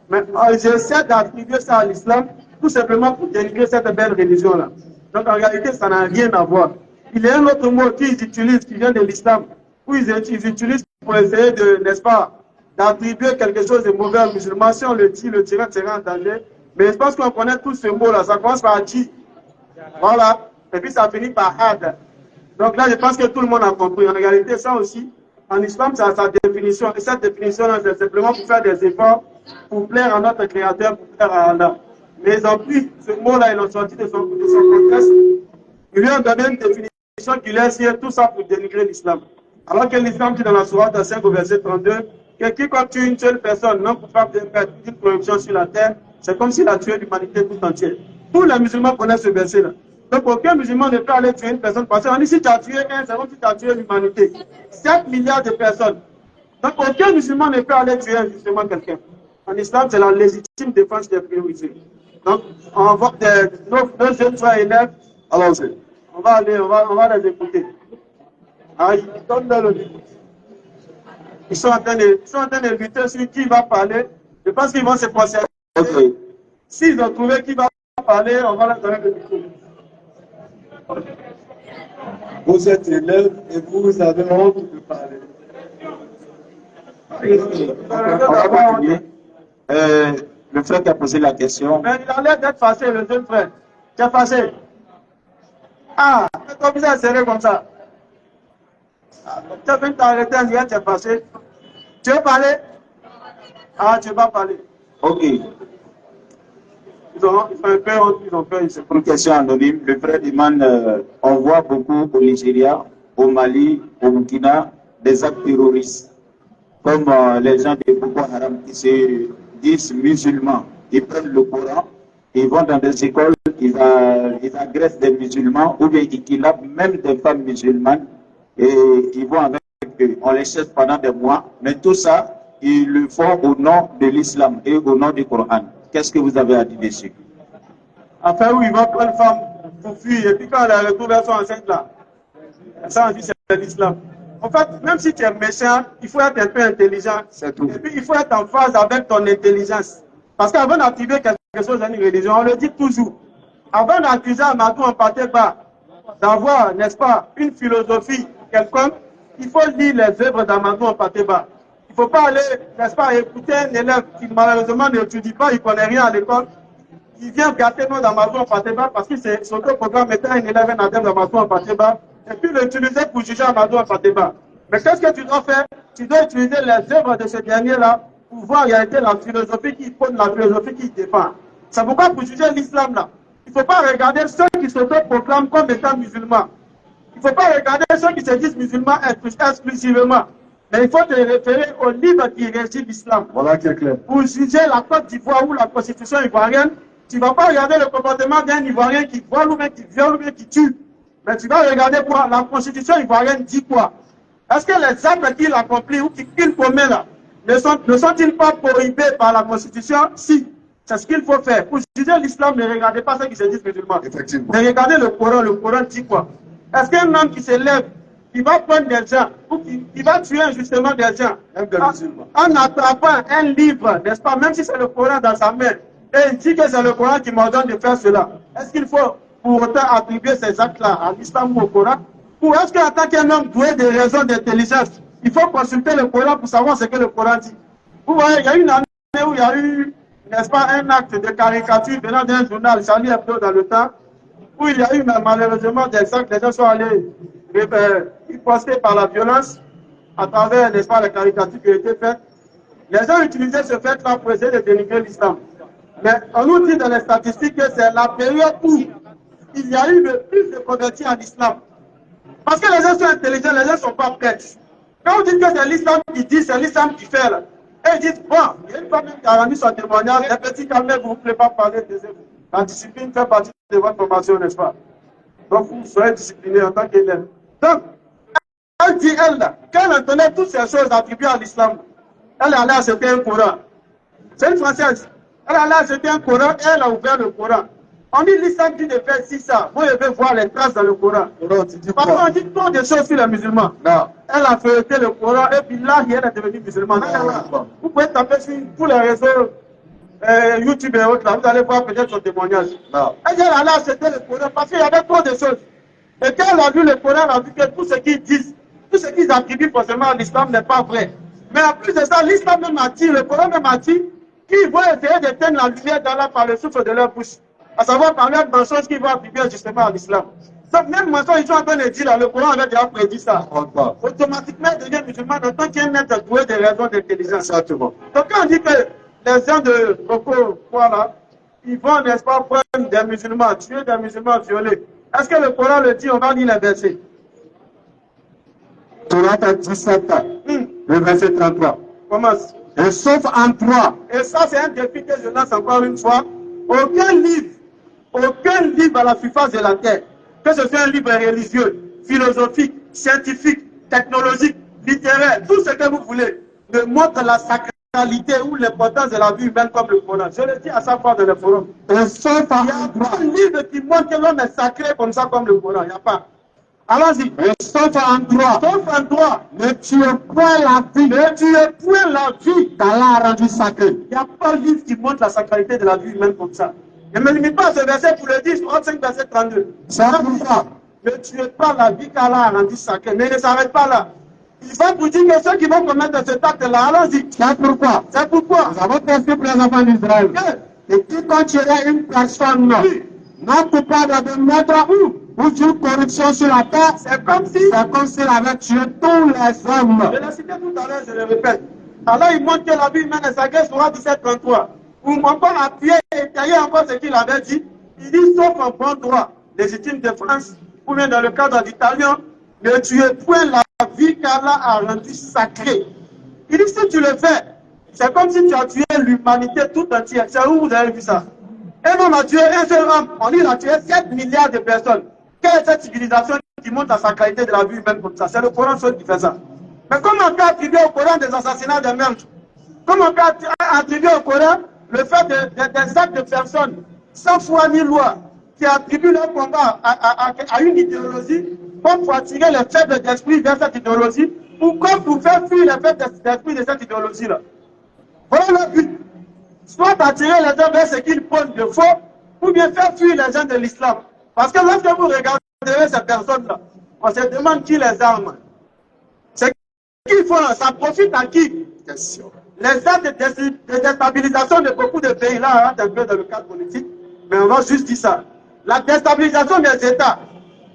Mais j'essaie d'attribuer ça à l'islam, tout simplement pour dénigrer cette belle religion-là. Donc en réalité, ça n'a rien à voir. Il y a un autre mot qu'ils utilisent, qui vient de l'islam, où ils utilisent pour essayer de, n'est-ce pas, d'attribuer quelque chose de mauvais aux musulmans. Si on le dit, le tirant sera en danger. Mais je pense qu'on connaît tous ce mot-là. Ça commence par Ji. Voilà. Et puis ça finit par Had. Donc là, je pense que tout le monde a compris. En réalité, ça aussi, en islam, c'est sa définition. Et cette définition-là, c'est simplement pour faire des efforts, pour plaire à notre Créateur, pour plaire à Allah. Mais ils ont pris ce mot-là, ils l'ont sorti de son contexte. Ils lui ont donné une définition qui laisse dire tout ça pour dénigrer l'islam. Alors que l'islam dit dans la sourate 5 au verset 32, que quiconque tue une seule personne non coupable de faire une corruption sur la terre, c'est comme s'il a tué l'humanité tout entière. Tous les musulmans connaissent ce verset-là. Donc aucun musulman ne peut aller tuer une personne parce qu'on dit si tu as tué un, c'est comme si tu as tué l'humanité. 7 milliards de personnes. Donc aucun musulman ne peut aller tuer justement quelqu'un. En islam, c'est la légitime défense des priorités. Donc on va nos jeunes frères et élèves, allons-y. On va les écouter. Ah, ils sont en train de lutter sur qui va parler. Je pense qu'ils vont se concentrer. Ok. S'ils ont trouvé qui va parler, on va leur donner le micro. Vous êtes élève et vous avez honte de parler. On va continuer. Le frère qui a posé la question. Mais il a l'air d'être fâché, le jeune frère. Tu es fâché. Ah, tu es obligé de serrer comme ça. Tu as fait t'arrêter en disant tu es fâché. Tu veux parler? Ah, tu ne veux pas parler. Ok. Ils ont peur. Pour une question anonyme, le frère demande, on voit beaucoup au Nigeria, au Mali, au Burkina, des actes terroristes. Comme les gens de Boko Haram qui se disent musulmans. Ils prennent le Coran, ils vont dans des écoles, ils agressent des musulmans ou bien ils kidnappent même des femmes musulmanes et ils vont avec eux. On les cherche pendant des mois, mais tout ça, ils le font au nom de l'islam et au nom du Coran. Qu'est-ce que vous avez à dire dessus? Enfin, oui, ils vont prendre une femme pour fuir, et puis quand elle retrouve, elles sont enceintes là. Ça, on dit c'est l'islam. En fait, même si tu es méchant, il faut être un peu intelligent. C'est tout. Et puis, il faut être en phase avec ton intelligence. Parce qu'avant d'activer quelque chose dans une religion, on le dit toujours. Avant d'accuser Amadou en Pateba d'avoir, n'est-ce pas, une philosophie quelconque, il faut lire les œuvres d'Amadou en Pateba. Il ne faut pas aller, n'est-ce pas, écouter un élève qui malheureusement n'étudie pas, il ne connaît rien à l'école. Il vient gâter nos d'Amazon en Pateba parce que c'est son programme mettant un élève, un adepte d'Amazon en Pateba et puis l'utiliser pour juger Amazon en Pateba. Mais qu'est-ce que tu dois faire? Tu dois utiliser les œuvres de ce dernier-là pour voir en réalité la philosophie qui prône, la philosophie qui défend. C'est pourquoi pour juger l'islam là, il ne faut pas regarder ceux qui s'auto-proclament comme étant musulmans. Il ne faut pas regarder ceux qui se disent musulmans exclusivement. Mais il faut te référer au livre qui régit l'islam. Voilà qui est clair. Pour juger la Côte d'Ivoire ou la constitution ivoirienne, tu ne vas pas regarder le comportement d'un Ivoirien qui vole ou bien qui viole ou bien qui tue. Mais tu vas regarder quoi? La constitution ivoirienne dit quoi? Est-ce que les actes qu'il accomplit ou qu'il commet là ne sont-ils pas prohibés par la constitution? Si. C'est ce qu'il faut faire. Pour juger l'islam, ne regardez pas ceux qui se disent musulmans. Effectivement. Mais regardez le Coran dit quoi? Est-ce qu'un homme qui se lève qui va prendre des gens, ou qui va tuer injustement des gens, Même des musulmans. en attrapant un livre, n'est-ce pas, même si c'est le Coran dans sa main, et il dit que c'est le Coran qui m'ordonne de faire cela, est-ce qu'il faut pour autant attribuer ces actes-là à l'islam ou au Coran? Ou est-ce qu'en tant qu'un homme doué de raison d'intelligence, il faut consulter le Coran pour savoir ce que le Coran dit? Vous voyez, il y a une année où il y a eu, n'est-ce pas, un acte de caricature venant d'un journal, Charlie Hebdo dans le temps, où il y a eu malheureusement des actes, les gens sont allés riposter par la violence à travers, n'est-ce pas, les caricatures qui ont été faites. Les gens utilisaient ce fait-là pour essayer de dénigrer l'islam. Mais on nous dit dans les statistiques que c'est la période où il y a eu le plus de convertis en islam. Parce que les gens sont intelligents, les gens ne sont pas prêts. Quand vous dites que c'est l'islam qui dit, c'est l'islam qui fait là. Et ils disent, bon, il y a une femme qui a rendu son témoignage, les petits calmez, vous ne voulez pas parler de vous. La discipline fait partie de votre formation, n'est-ce pas? Donc vous soyez discipliné en tant qu'élève. Donc, elle dit, elle, là, quand elle entendait toutes ces choses attribuées à l'islam, elle allait acheter un Coran. C'est une Française. Elle allait acheter un Coran et elle a ouvert le Coran. On dit l'islam dit de faire si ça. Vous devez voir les traces dans le Coran. Parce qu'on dit tant de choses sur les musulmans. Non. Elle a feuilleté le Coran et puis là, elle est devenue musulmane. Vous pouvez taper sur tous les réseaux YouTube et autres, là, vous allez voir peut-être son témoignage. Non. Elle allait acheter le Coran parce qu'il y avait trop de choses. Et quand elle a lu le Coran, elle a vu que tout ce qu'ils disent, tout ce qu'ils attribuent forcément à l'islam n'est pas vrai. Mais en plus de ça, l'islam même a dit, le Coran même a dit, qu'ils vont essayer d'éteindre la lumière d'Allah par le souffle de leur bouche. À savoir par leur mensonge qu'ils vont attribuer justement à l'islam. Donc même mensonge, ils sont en train de dire là, le Coran avait déjà prédit ça. Automatiquement, il devient musulman en tant qu'un être doué de raison d'intelligence. Exactement. Donc quand on dit que les gens de Boko, voilà, ils vont, n'est-ce pas, prendre des musulmans, tuer des musulmans, violer. Est-ce que le Coran le dit? On va lire les versets. Torah 17, le verset 33. Commence. Et sauf en toi, Et ça, c'est un défi que je lance encore une fois. Aucun livre à la surface de la terre, que ce soit un livre religieux, philosophique, scientifique, technologique, littéraire, tout ce que vous voulez, ne montre la sacralité ou l'importance de la vie humaine comme le Coran. Je le dis à chaque fois dans le forum. et sauf Il n'y a en pas toi, un livre qui montre que l'homme est sacré comme ça, comme le Coran. Il n'y a pas. Allons-y. et sauf en toi, Sauf en toi, ne tuez point la vie ne tuez point la vie. qu'Allah a rendu sacrée. Il n'y a pas de livre qui montre la sacralité de la vie humaine comme ça. Ne me limite pas à ce verset pour le 10, 35, verset 32. C'est pourquoi, Ne tuez pas la vie qu'Allah a rendue sacrée. Mais il ne s'arrête pas là. Il va vous dire que ceux qui vont commettre cet acte-là, allons-y. c'est pourquoi, C'est pourquoi. nous avons prescrit pour les enfants d'Israël, et quiconque tuerait une personne non coupable de meurtre ou d'une corruption sur la terre, C'est comme si, c'est comme s'il avait tué tous les hommes. je l'ai cité tout à l'heure, je le répète. Alors il montre que la vie humaine est sacrée sur 17:33. Ou encore appuyer et détailler encore ce qu'il avait dit. Il dit sauf en bon droit, légitime défense, ou bien dans le cadre d'Italien, ne tuez point la vie qu'Allah a rendue sacrée. Il dit si tu le fais, c'est comme si tu as tué l'humanité tout entière. C'est où vous avez vu ça? Un homme a tué un seul homme. On dit qu'il a tué 7 milliards de personnes. Quelle est cette civilisation qui montre la sacralité de la vie humaine comme ça? C'est le Coran seul qui fait ça. Mais comment on peut attribuer au Coran des assassinats, des meurtres? Comment on peut attribuer au Coran le fait des actes de personnes sans foi ni loi qui attribuent leur combat à une idéologie comme pour attirer les faibles d'esprit vers cette idéologie ou comme pour faire fuir les faibles d'esprit de cette idéologie-là? Voilà le but. Soit attirer les gens vers ce qu'ils prônent de faux, ou bien faire fuir les gens de l'islam. Parce que lorsque vous regardez ces personnes-là, on se demande qui les arme. Ce qu'ils font là, ça profite à qui? Question. Les actes de déstabilisation de beaucoup de pays, là, on rentre un peu dans le cadre politique, mais on va juste dire ça. La déstabilisation des États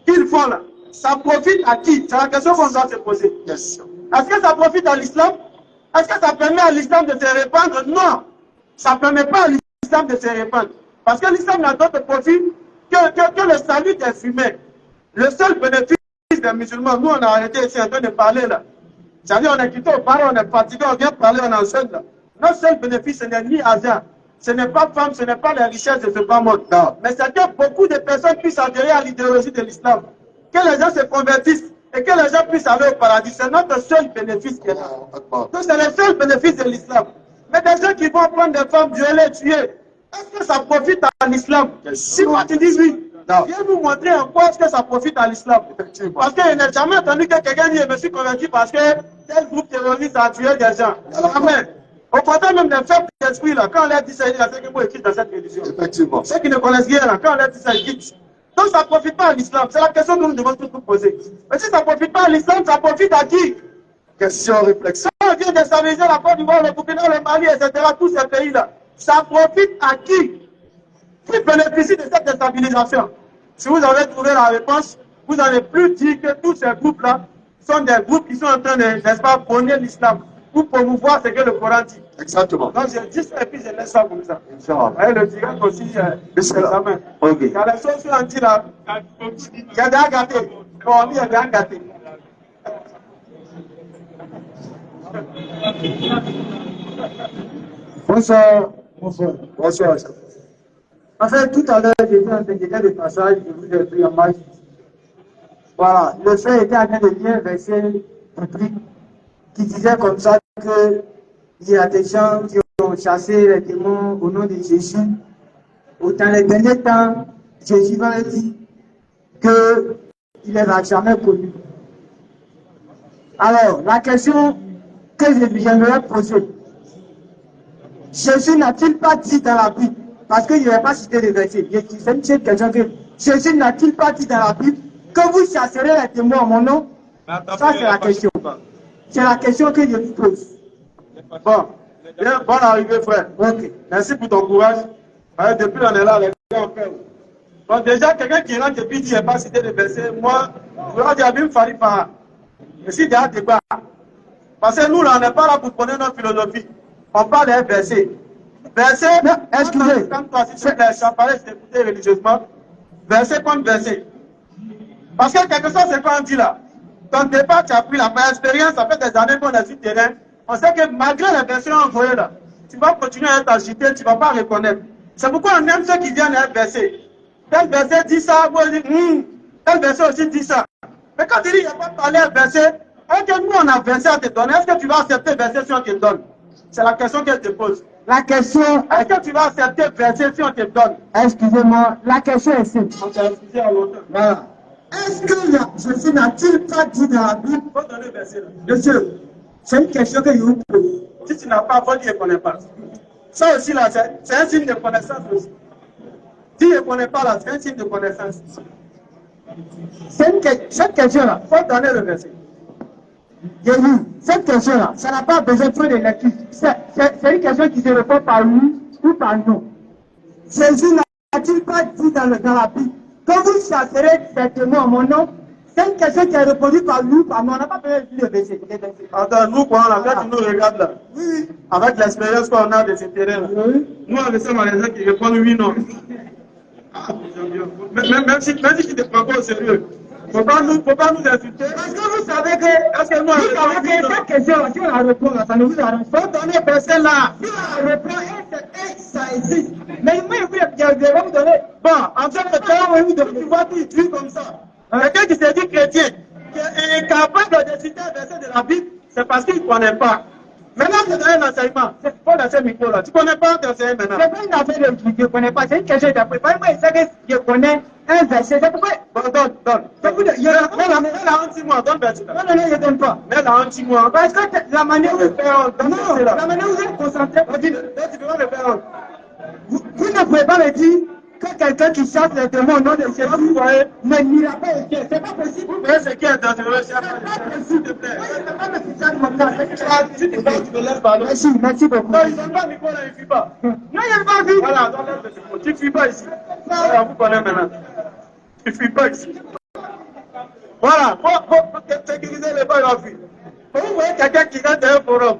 qu'ils font là, ça profite à qui? C'est la question qu'on doit se poser. Question. Est-ce que ça profite à l'islam? Est-ce que ça permet à l'islam de se répandre? Non. Ça ne permet pas à l'islam de se répandre. Parce que l'islam n'a d'autre profit que le salut des humains. Le seul bénéfice des musulmans, nous on a arrêté ici en train de parler là. C'est-à-dire on est quitté au parler, on est fatigué, on vient parler, on enseigne là. Notre seul bénéfice, ce n'est ni argent, ce n'est pas femme, ce n'est pas les richesses de ce bas monde. Non. Mais c'est que beaucoup de personnes puissent adhérer à l'idéologie de l'islam. Que les gens se convertissent et que les gens puissent aller au paradis. C'est notre seul bénéfice qui est là. Donc c'est le seul bénéfice de l'islam. Mais des gens qui vont prendre des femmes, violer, tuer, est-ce que ça profite à l'islam? Si moi tu dis oui, Viens nous montrer en quoi est-ce que ça profite à l'islam. Parce qu'il n'a jamais entendu que quelqu'un dit, je me suis converti parce que tel groupe terroriste a tué des gens. Amen. Au contraire même des faibles d'esprit, là, quand on leur dit ça, il y a ce mot écrit dans cette religion. Effectivement. Ceux qui ne connaissent rien, là, quand on leur dit ça, ils quittent. Donc ça ne profite pas à l'islam. C'est la question que nous devons tous nous poser. Mais si ça ne profite pas à l'islam, ça profite à qui? Question, réflexion. On vient de stabiliser la Côte d'Ivoire, le Burkina, le Mali, etc., tous ces pays-là. Ça profite à qui? Qui bénéficie de cette déstabilisation? Si vous avez trouvé la réponse, vous n'allez plus dire que tous ces groupes-là sont des groupes qui sont en train de, n'est-ce pas, prôner l'islam pour promouvoir ce que le Coran dit. Exactement. Donc je dis ça et puis je laisse ça comme ça. Et le direct aussi, Ok. il y a des choses sur anti là. Il y a des gâtés. Bon, il y a des gâtés. Bonsoir, bonsoir. Bonsoir. En fait, tout à l'heure, j'ai vu un petit passage, je vous ai pris en marche. Voilà, le frère était en train de lire un verset biblique qui disait comme ça qu'il y a des gens qui ont chassé les démons au nom de Jésus. Dans les derniers temps, Jésus va dire qu'il ne va jamais connu. Alors, la question que j'aimerais poser, Jésus n'a-t-il pas dit dans la Bible, parce qu'il ne va pas citer les versets, c'est une question que Jésus n'a-t-il pas dit dans la Bible que vous chasserez les démons en mon nom? Ça, c'est la question. C'est la question que je vous pose. Bon, bien, bonne arrivée, frère. Ok. Merci pour ton courage. Depuis on est là, les gars, on fait. Donc, déjà, quelqu'un qui rentre et puis dit, il n'est pas cité les versets, moi, je vais dire, Abim Farifa. Et si il y a un débat, parce que nous, là, on n'est pas là pour prendre notre philosophie. On parle des versets. Verset, excusez, quand toi, si tu plaît, je suis parlé, je t'écoutais religieusement. Verset contre verset. Parce que quelque chose, c'est quoi on dit là. Ton départ, tu as pris la expérience, ça fait des années qu'on est sur le terrain. On sait que malgré les versions envoyées là, tu vas continuer à être agité, tu ne vas pas reconnaître. C'est pourquoi on aime ceux qui viennent à un verset. Tel verset dit ça, vous dites, tel verset aussi dit ça. Mais quand tu dis, il n'y a pas parlé un verset, est-ce que nous, on a un verset à te donner? Est-ce que tu vas accepter le verset si on te donne? C'est la question qu'elle te pose. La question, est-ce que tu vas accepter le verset si on te donne? Excusez-moi, la question est simple. On t'a excusé à longtemps. Voilà. Est-ce que Jésus n'a-t-il pas dit dans la Bible? Il faut donner le verset là. Monsieur, c'est une question que je vous pose. Si tu n'as pas, il faut dire qu'il ne connaît pas. Ça aussi là, c'est un signe de connaissance aussi. Si il ne connaît pas là, c'est un signe de connaissance. Cette question-là, il faut donner le verset. J'ai vu, cette question-là, ça n'a pas besoin de lecture. C'est une question qui se répond par oui ou par non. Jésus n'a-t-il pas dit dans la Bible que vous chasserez certainement mon nom? C'est une question qui est répondue par oui ou par non. On n'a pas besoin de lire le verset. Attends, nous, quoi, quand tu nous regardes là, oui. Avec l'expérience qu'on a de ces terrains-là, oui. Nous, on essaie à les gens qui répondent oui, non. Même si tu ne te prends pas au sérieux. Faut pas nous insulter. Parce que vous savez que, cette question, si on la répond, ça ne vous arrange pas. Donnez personne là. Si on la répond, ça existe. Mais moi, je vais vous donner. Bon, en tant que toi, tu vois tout écrit comme ça. Quelqu'un qui se dit chrétien, qui est incapable de citer un verset de la Bible, c'est parce qu'il ne connaît pas. Maintenant, je te donne un enseignement. C'est pas dans ce micro-là. Tu ne connais pas t'enseigner maintenant. C'est pas une affaire de je ne connais pas. C'est une question d'après. Moi, je sais que je connais un verset. C'est pourquoi. Bon, donne. Il y a la honte, moi, donne verset. Non, je ne donne pas. Mais la honte, moi. Parce que la manière où la manière où vous êtes concentré. Tu peux pas me faire honte. Vous ne pouvez pas me dire que quelqu'un qui chasse les démons au nom de Jésus n'ira pas au ciel. C'est pas possible. Mais c'est qui est dangereux? C'est pas possible. S'il te plaît. C'est pas possible comme ça. Si tu parles, tu me laisses parler. Merci beaucoup. Non, ils n'ont pas micro là, ils ne fuient pas. Non, il n'y a pas vu. Voilà, tu ne fuis pas ici. Voilà, vous connaissez maintenant. Tu ne fuis pas ici. Voilà, pour sécuriser les balles en fuite. Vous voyez quelqu'un qui rentre dans un forum.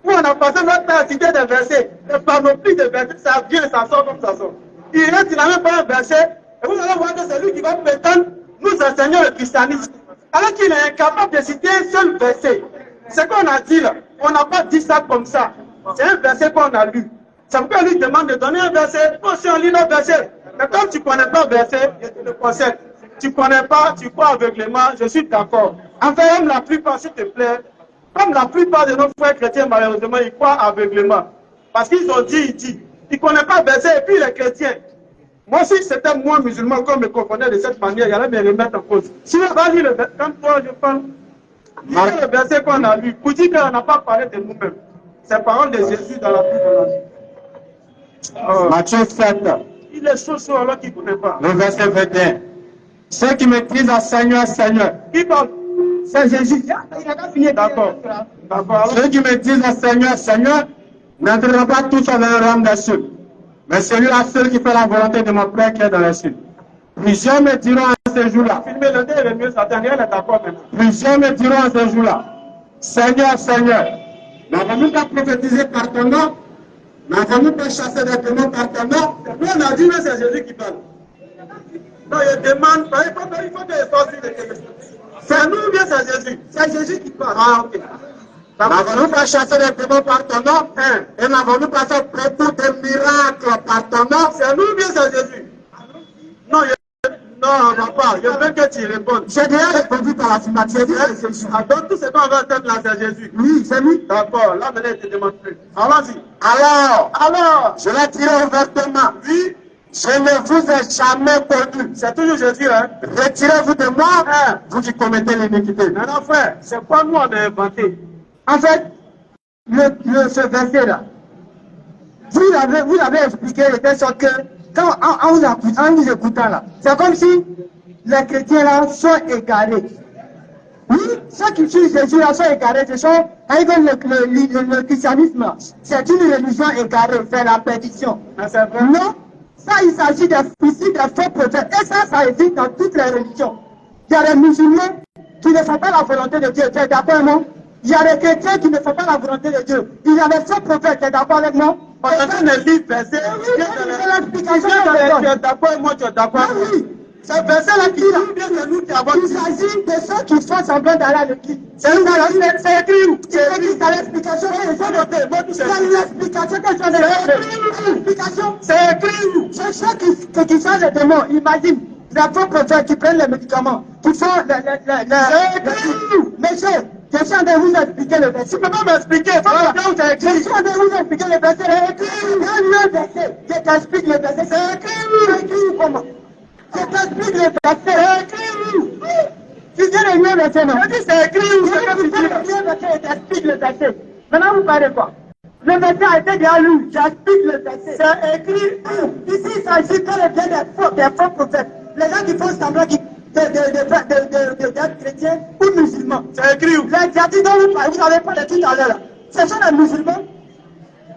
Où on a passé notre temps à citer des versets, des panoplies de versets, ça vient, ça sort comme ça sort. Il reste, il n'a même pas un verset, et vous allez voir que c'est lui qui va prétendre nous enseigner le christianisme. Alors qu'il est incapable de citer un seul verset. Ce qu'on a dit là, on n'a pas dit ça comme ça. C'est un verset qu'on a lu. Ça pourquoi lui demande de donner un verset. Moi aussi, on lit notre verset. Mais comme tu ne connais pas le verset, je te le conseille. Tu ne connais pas, tu crois aveuglément, je suis d'accord. Enfin, comme la plupart, s'il te plaît, comme la plupart de nos frères chrétiens, malheureusement, ils croient aveuglément. Parce qu'ils ont dit, ils ne connaissent pas le verset, et puis les chrétiens. Moi, si c'était moi musulman, qu'on me confondait de cette manière, il allait me remettre en cause. Si on va lire le verset, quand toi je parle, le verset qu'on a lu, pour dire qu'on n'a pas parlé de nous-mêmes. C'est parole de Jésus dans la Bible. Matthieu 7, Il est chaud alors qu'il ne connaît pas. le verset 21. Ceux qui me disent à Seigneur, Seigneur, Qui parle? C'est Jésus. Il n'a pas fini. D'accord. D'accord. ceux qui me disent à Seigneur, Seigneur, n'entreront pas tous dans le royaume des cieux, mais celui-là seul qui fait la volonté de mon Père qui est dans les cieux. Plusieurs me diront à ce jour-là, Filmer le dé, le mieux, Satan, elle est d'accord maintenant. plusieurs me diront à ce jour-là, Seigneur, Seigneur, n'avons-nous pas prophétisé par ton nom? N'avons-nous pas chassé des démons par ton nom? Nous, on a dit, mais c'est Jésus qui parle. Non, il demande, il faut que les sorciers de Québec. C'est nous ou bien c'est Jésus? C'est Jésus qui parle. Ah, ok. N'avons-nous pas chassé des démons par ton nom? Et n'avons-nous pas fait beaucoup de miracles par ton nom? C'est nous ou bien c'est Jésus? Non, non, on va pas. Je veux que tu répondes. J'ai déjà répondu par l'affirmative. Ah, donc tout ce qu'on va faire là, c'est Jésus. Oui, c'est lui. D'accord, là maintenant il te demande plus. Allons-y. Alors, je l'ai tiré ouvertement. Oui, Je ne vous ai jamais connu. c'est toujours Jésus, hein. Retirez-vous de moi, vous qui commettez l'iniquité. Maintenant, frère, c'est pas nous on a inventé. En fait, ce verset-là, vous l'avez expliqué de telle sorte que, quand en vous écoutant là, c'est comme si les chrétiens là sont égarés. Oui, ceux qui suivent Jésus là sont égarés. Ce sont, le christianisme, c'est une religion égarée, c'est la perdition. Non, ça il s'agit des faux prophètes. Et ça existe dans toutes les religions. Il y a des musulmans qui ne font pas la volonté de Dieu, tu es d'accord avec moi? Il y a des chrétiens qui ne font pas la volonté de Dieu. Il y a des faux prophètes, tu es d'accord avec moi? On est en train de lire verset. C'est l'explication Tu que je es donne. d'accord avec moi, tu es d'accord avec moi. Oui. C'est verset là qui dit bien c'est nous qui avons Il dit. s'agit de ceux qui font semblant d'aller à l'église. C'est écrit où? C'est écrit dans l'explication que je viens de donner. C'est l'explication que je viens de donner. L'explication. C'est écrit où? C'est ceux qui changent les démons. Imagine, les faux prophètes qui prennent les médicaments, qui font Monsieur, je suis en train de vous expliquer le verset. Tu peux pas m'expliquer. Voilà. Je suis en train de vous expliquer le verset. C'est écrit. Dans le verset. Je t'explique le verset. C'est écrit. C'est écrit comment? Je t'explique le verset. C'est écrit. Tu viens de lire le verset, non? Je dis c'est écrit où? C'est Je viens de lire le verset. Je t'explique le verset. Maintenant, vous parlez quoi? Le verset a été déjà lu. J'explique le verset. C'est écrit. Ici, il s'agit que le bien des faux prophètes. Les gens qui font semblant d'être chrétiens ou musulmans. C'est écrit où? Les djihadistes dont vous avez parlé tout à l'heure, ce sont des musulmans.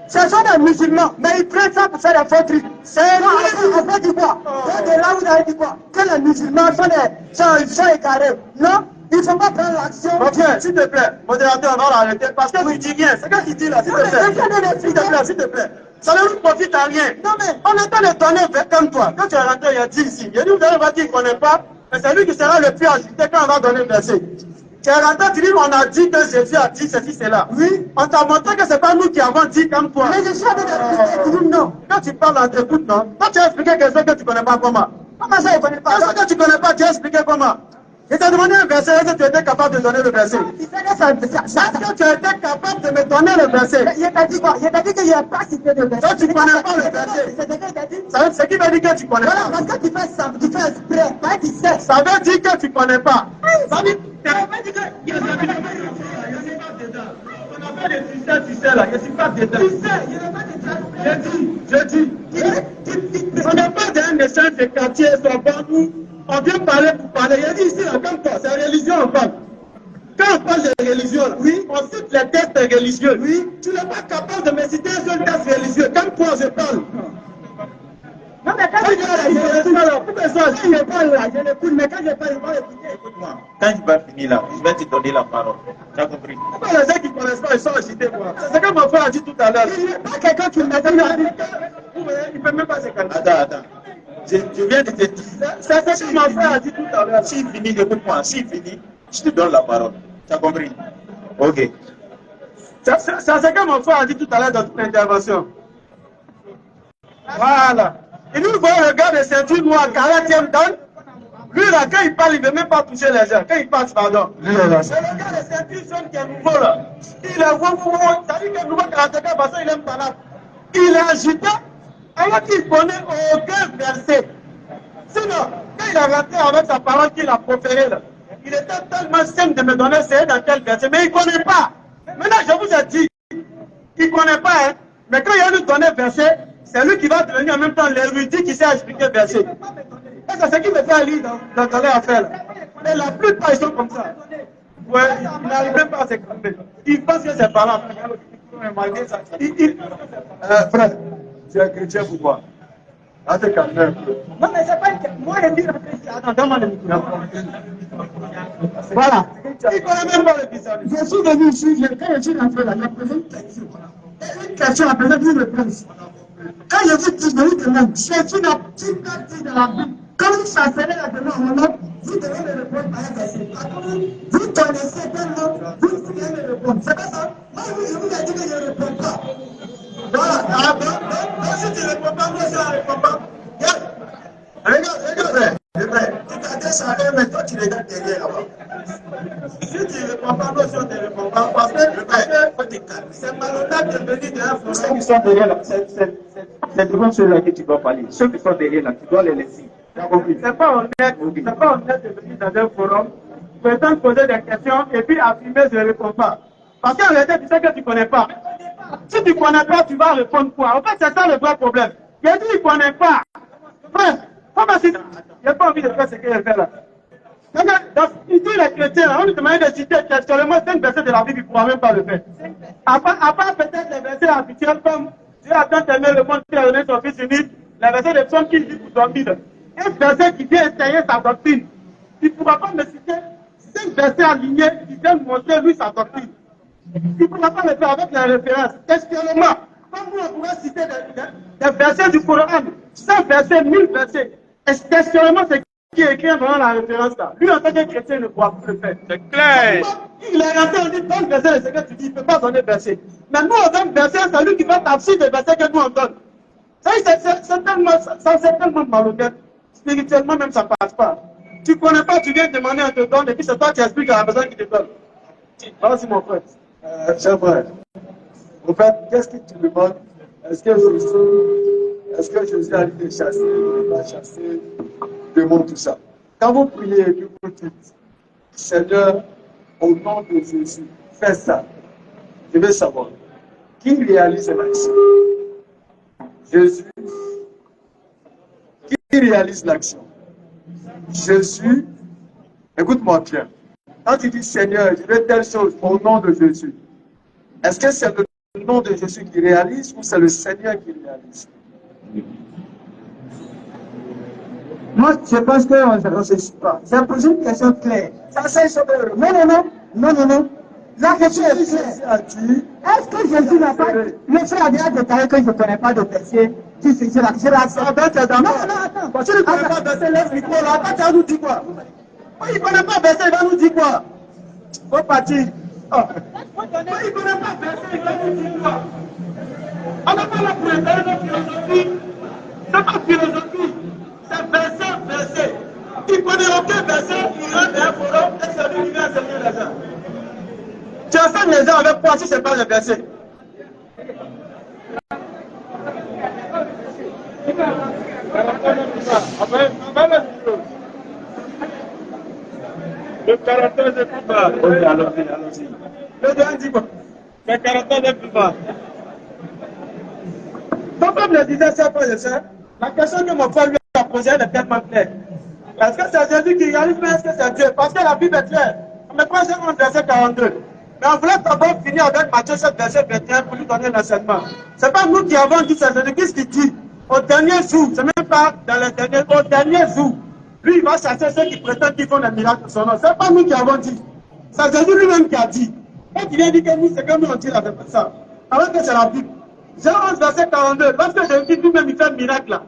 Ce sont des musulmans, mais ils prennent ça pour faire des faux trucs. C'est on fait du quoi? De là, vous avez dit quoi? Que les musulmans sont égarés. Non, il ne faut pas prendre l'action. Ok, s'il te plaît, modérateur, on va l'arrêter parce que tu dis rien. C'est quoi qu'il dit là, s'il te plaît? S'il te plaît, s'il te plaît. Ça ne nous profite à rien. Non, mais on est en train de donner comme toi. Quand tu es rentré, il y a dit ici. Il y a dit, vous allez voir qu'il ne connaît pas, mais c'est lui qui sera le plus agité quand on va donner le verset. Tu es rentré, tu dis, on a dit que Jésus a dit ceci, cela. oui, On t'a montré que ce n'est pas nous qui avons dit comme toi. mais je suis en train d'expliquer, tu dis non. Quand tu parles, on t'écoute, non? Quand tu as expliqué quelque chose que tu ne connais pas, comment? Comment ça, il ne connaît pas? Quelque chose que tu ne connais pas, tu as expliqué comment? Il t'a demandé un verset, est-ce que tu étais capable de donner le verset? Il fait que ça. Est-ce que tu étais capable de me donner le verset? Il t'a dit quoi? Il t'a dit qu'il n'y a pas cité de verset. Donc tu ne connais pas le verset. C'est ce qu'il t'a dit. Ce qui veut dire que tu ne connais Voilà, pas. parce que tu fais exprès, pas tu sais. Ça veut dire que tu ne connais pas. Ça veut dire Il on a fait des tu sais là, je ne suis pas dedans. Je dis, on n'a pas d'un échange de quartier, on vient parler pour parler. Il a dit ici, là, comme toi, c'est religion, on parle. Quand on parle de religion, là, oui, on cite les textes religieux. Oui, tu n'es pas capable de me citer un seul texte religieux. Comme toi, je parle. Non, mais quand je parle là, je l'écoute, mais quand je parle, il va écouter. Écoute-moi, quand il va finir là, je vais te donner la parole. Tu as compris? Pourquoi les gens qui ne connaissent pas, ils sont agités, moi? C'est ce que mon frère a dit tout à l'heure. Il n'y a pas quelqu'un qui m'a dit. Il ne peut même pas se calmer. Attends. Je viens de te dire. C'est ce que mon frère a dit tout à l'heure. S'il finit, écoute-moi, s'il finit, je te donne la parole. Tu as compris? Ok. C'est ce que mon frère a dit tout à l'heure dans toute l'intervention. Voilà. Et nous voyons le gars de ceinture noire, 40e dan. Lui, là, quand il parle, il ne veut même pas toucher les gens. Quand il passe, pardon. C'est le gars de ceinture jaune qui est nouveau, là. Il est ça dit que le nouveau 41 parce qu'il aime Tanap. Il est agité. Alors qu'il connaît aucun verset. Sinon, quand il a rentré avec sa parole qu'il a proférée, là, il était tellement simple de me donner c'est dans quel verset, mais il ne connaît pas. Maintenant, je vous ai dit, il ne connaît pas, hein, mais quand il a lui donné verset, c'est lui qui va devenir en même temps l'érudit qui sait expliquer le verset. Et c'est ce qui me fait aller dans les affaires. Mais la plupart, ils sont comme ça. Ouais, il n'arrive même pas à s'exprimer. Il pense que c'est par là. Frère, tu es chrétien pour quoi? Ah, t'es calme un peu. Non, mais c'est pas une... Moi, je dis la chrétien. Attends, donne-moi le micro. Voilà. Il ne connaît même pas le bizarre. Je suis venu ici, quand je suis rentré là, il y a posé une question. Une question, la personne dit réponse. Quand je vous dis, je vous demande, Jésus n'a-t-il pas dit dans la Bible, quand vous chancellez la demande en nom, vous devez me répondre par un verset. Vous connaissez tel nom, vous devez me répondre. C'est pas ça? Moi, je vous ai dit que je ne réponds pas. Voilà. Ah bon? Donc, si tu ne réponds pas, moi, je ne réponds pas. Regarde, tu t'adresses à eux, mais toi, tu regardes derrière là-bas. Si tu ne réponds pas, moi, je ne réponds pas. Parce que c'est malhonnête de venir d'un Ceux forum. qui sont derrière là, c'est devant ceux-là que tu dois parler. Ceux qui sont derrière là, tu dois les laisser. Tu as compris? C'est pas honnête de venir dans un forum, prétendre poser des questions et puis affirmer je ne réponds pas. Parce qu'en réalité, tu sais que tu ne connais pas. Si tu ne connais pas, tu vas répondre quoi? En fait, c'est ça le vrai problème. Il a dit qu'il ne connaît pas. Frère, comment c'est... Il n'a pas envie de faire ce qu'il fait là. Il dit les chrétiens, on lui demande de citer textuellement 5 versets de la Bible, il ne pourra même pas le faire. À part peut-être les versets habituels comme Dieu a tant aimé le monde qu'il a donné son fils unique, les versets de psaume qu'il dit pour dormir. Un verset qui vient essayer sa doctrine. Il ne pourra pas me citer 5 versets alignés qui viennent montrer lui sa doctrine. Il ne pourra pas le faire avec les références. Textuellement, comme nous on pourrait citer des versets du Coran, 100 versets, 1000 versets. Et textuellement, c'est qui est écrit dans la référence là. Lui, en tant que chrétien, ne pourra pas le faire. C'est clair. Il est rentré, on dit, donne verset, c'est ce que tu dis, il ne peut pas donner verset. Mais nous, on donne verset, c'est lui qui va t'abside des versets que nous, on donne. C'est tellement malhonnête. Spirituellement, même, ça ne passe pas. Tu ne connais pas, tu viens demander, on te donne, et puis c'est toi qui expliques à la personne qui te donne. Vas-y, mon frère. Cher frère, au fait, qu'est-ce que tu demandes? Est-ce que Jésus a été chassé, il a chassé, demande tout ça. Quand vous priez et que vous dites, Seigneur, au nom de Jésus, fais ça. Je veux savoir, qui réalise l'action? Jésus. Qui réalise l'action? Jésus. Écoute-moi bien. Quand tu dis Seigneur, je veux telle chose au nom de Jésus, est-ce que c'est le nom de Jésus qui réalise ou c'est le Seigneur qui réalise? Moi, je pense qu'on ne réfléchit pas. J'ai posé une question claire. Ça, c'est sauveur. Non. La question est claire. Est-ce que Jésus n'a pas... Le frère a déjà déclaré que je ne connais pas de verset. C'est la question. Non, attends. Parce que tu ne connais pas verset, laisse micro là. Attends, tu vas nous dire quoi? Il ne connaît pas verset, il va nous dire quoi? Faut partir. Il ne connaît pas verset, il va nous dire quoi? On n'a pas là pour intégrer notre philosophie. C'est pas philosophie. C'est verset. Il connaît aucun verset, il rentre dans un forum et c'est lui qui vient enseigner les gens. Tu enseignes les gens avec quoi si ce n'est pas le verset? Le caractère est plus bas. Allons-y. Le doigt dit quoi? Le caractère est plus bas. Donc, comme le disait ça, la question que mon frère lui a posée est tellement claire. Est-ce que c'est Jésus qui réalise, mais est-ce que c'est Dieu? Parce que la Bible est claire. Mais quand j'ai un verset 42. Mais on voulait d'abord finir avec Matthieu 7, verset 21 pour lui donner l'enseignement. Ce n'est pas nous qui avons dit ça, c'est Jésus qui dit. Au dernier jour, ce n'est même pas dans le dernier, au dernier jour, lui il va chasser ceux qui prétendent qu'ils font des miracles de son nom. Ce n'est pas nous qui avons dit. C'est Jésus lui-même qui a dit. Et qui vient dire que nous, c'est comme nous on dit la même ça. Alors que c'est la Bible. Jean 11, verset 42, parce que Jésus lui-même il fait un miracle là.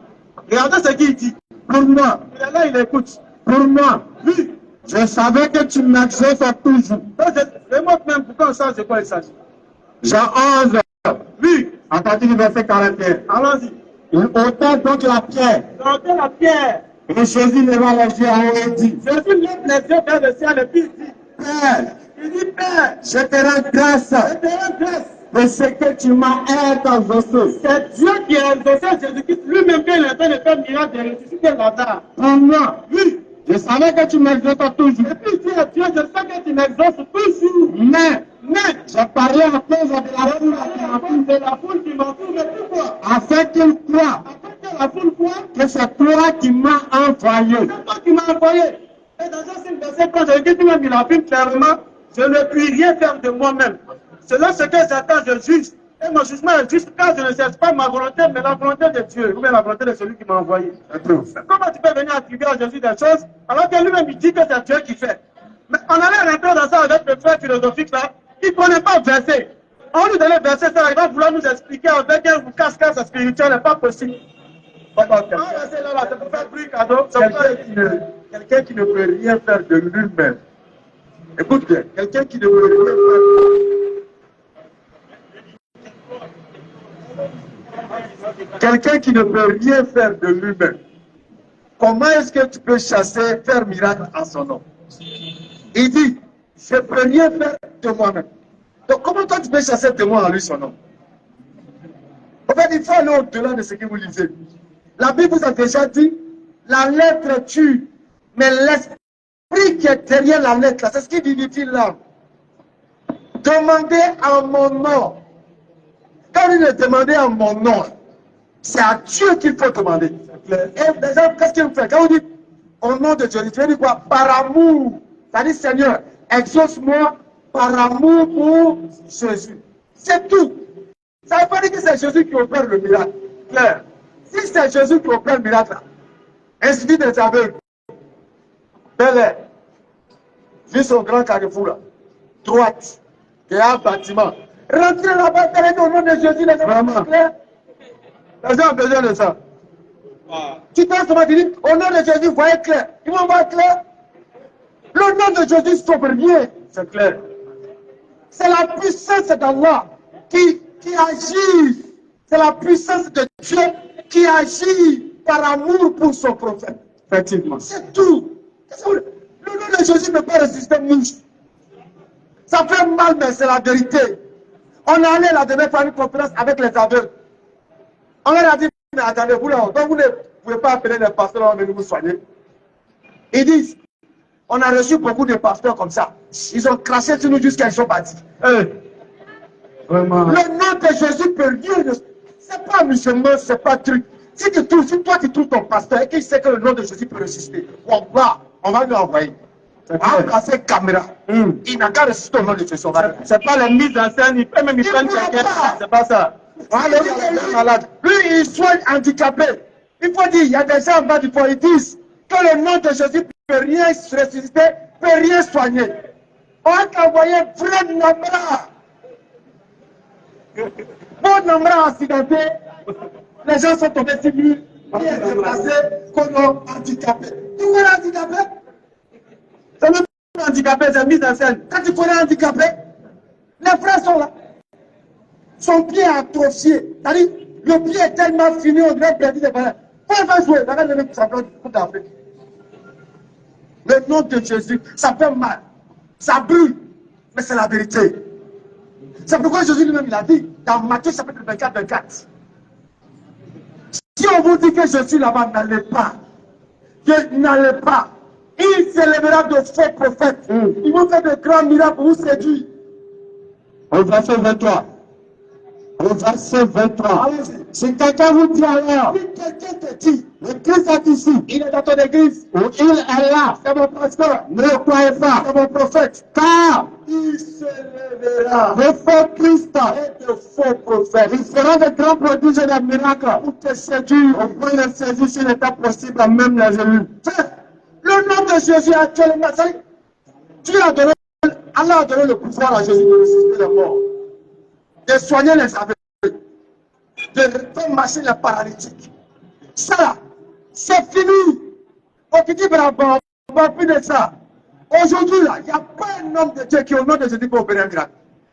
Regardez ce qu'il dit. Pour moi, il est là, il écoute. Pour moi, oui. Je savais que tu m'exauces toujours. Je montre même pourquoi on sait de quoi il s'agit. Jean 11, Oui. à partir du verset 41. Allons-y. Il ôta donc la pierre. Dans la pierre. Et Jésus leva les yeux en haut et dit, Jésus lève les yeux vers le ciel et puis il dit, Père, Père, je te rends grâce je te rends grâce de ce que tu m'as exaucé. C'est Dieu qui a exaucé Jésus-Christ lui-même quand il est en train de faire miracle de ressusciter Lazare. Pendant, oui, je savais que tu m'exauces toujours. Et puis Dieu, je sais que tu m'exauces toujours. Mais, j'ai parlé à cause De la foule qui m'entoure, mais pourquoi? afin qu'il croie Afin que la foule croit que c'est toi qui m'as envoyé. c'est toi qui m'as envoyé. Et dans un seul verset, quand Jésus lui-même il affirme clairement, je ne puis rien faire de moi-même. Selon ce que Satan je juge, et mon jugement est juste car je ne cherche pas ma volonté, mais la volonté de Dieu, ou bien la volonté de celui qui m'a envoyé. Comment tu peux venir attribuer à Jésus des choses alors que lui-même il dit que c'est Dieu qui fait? Mais on allait rentrer dans ça avec le frère philosophique là, il ne connaît pas le verset. On lui donnait le verset, ça il va vouloir nous expliquer avec un casse-casse spirituel, n'est pas possible. C'est là, c'est pour faire plus cadeau. Quelqu'un qui ne peut rien faire de lui-même. Écoute bien, quelqu'un qui ne peut rien faire. Quelqu'un qui ne peut rien faire de lui-même. Comment est-ce que tu peux chasser, faire miracle en son nom? Il dit, je ne peux rien faire de moi-même. Donc comment toi tu peux chasser de moi en lui son nom? En fait, il faut aller au-delà de ce que vous lisez. La Bible vous a déjà dit, la lettre tue, mais l'esprit qui est derrière la lettre, c'est ce qui vivifie l'âme. Demandez en mon nom. Quand il est demandé en mon nom, c'est à Dieu qu'il faut demander. Et déjà, qu'est-ce qu'il fait? Quand vous dites au nom de Dieu, tu veux dire quoi? Par amour. C'est-à-dire, Seigneur, exauce-moi par amour pour Jésus. C'est tout. Ça ne veut pas dire que c'est Jésus qui opère le miracle. Claire. Si c'est Jésus qui opère le miracle, insuffit des aveugles. Bel Air. Vu son grand carrefour là. Droite. Il y a un bâtiment. Rentrez là-bas, au nom de Jésus, les gens clairs. Les gens ont besoin de ça. Tu penses comment tu dis, au nom de Jésus, voyez clair. Ils vont voir clair. Le nom de Jésus sauve rien. C'est clair. C'est la puissance d'Allah qui agit. C'est la puissance de Dieu qui agit par amour pour son prophète. Effectivement. C'est tout. Le nom de Jésus ne peut pas résister mouche. Ça fait mal, mais c'est la vérité. On est allé la dernière fois à une conférence avec les aveugles. On leur a dit, mais attendez, vous là, donc vous ne pouvez pas appeler les pasteurs, on va venir vous soigner. Ils disent, on a reçu beaucoup de pasteurs comme ça. Ils ont craché sur nous jusqu'à ils sont partis. Vraiment. Le nom de Jésus peut rien. C'est pas musulman, c'est pas truc. Si toi tu trouves ton pasteur et qu'il sait que le nom de Jésus peut résister, on va lui envoyer. On va passer caméra. Il n'a qu'à résister au nom de Jésus. C'est pas les mises en scène, il peut même y prendre quelqu'un. C'est pas ça. Malade. Lui, il soigne handicapé. Il faut dire, il y a des gens en bas du port, ils disent que le nom de Jésus ne peut rien ressusciter, ne peut rien soigner. On va t'envoyer vrai Namra. Bon Namra accidenté, les gens sont tombés sur lui, il est déplacé comme handicapé. Tu vois handicapé? C'est même pas handicapé, c'est mise en scène. Quand tu connais handicapé, les frères sont là. Son pied est atrophié. C'est-à-dire, le pied est tellement fini, on dirait perdu des balles. Quand il va jouer, il va donner pour sa place pour d'Afrique. Le nom de Jésus, ça fait mal. Ça brûle. Mais c'est la vérité. C'est pourquoi Jésus lui-même, il a dit, dans Matthieu chapitre 24. Si on vous dit que je suis là-bas, n'allez pas. Que n'allez pas. Il s'élèvera de faux prophètes. Ils vont faire de grands miracles pour vous séduire. Au verset 23. Au verset 23. Si quelqu'un vous dit alors, Si quelqu'un te dit, le Christ est ici, il est dans ton église, ou il est là, c'est mon pasteur, ne le croyez pas, c'est mon prophète, car il s'élèvera. le faux Christ, Et de faux prophètes, il fera de grands prodiges et des miracles, pour te séduire. au point de saisir s'il n'était possible à même les élus. Le nom de Jésus actuellement, Dieu a donné, Allah a donné le pouvoir à Jésus de ressusciter les morts, de soigner les aveugles, de faire marcher les paralytiques. Ça, c'est fini. On te dit bravo, on va plus de ça. Aujourd'hui, là, il n'y a pas un homme de Dieu qui, au nom de Jésus, peut opérer un miracle.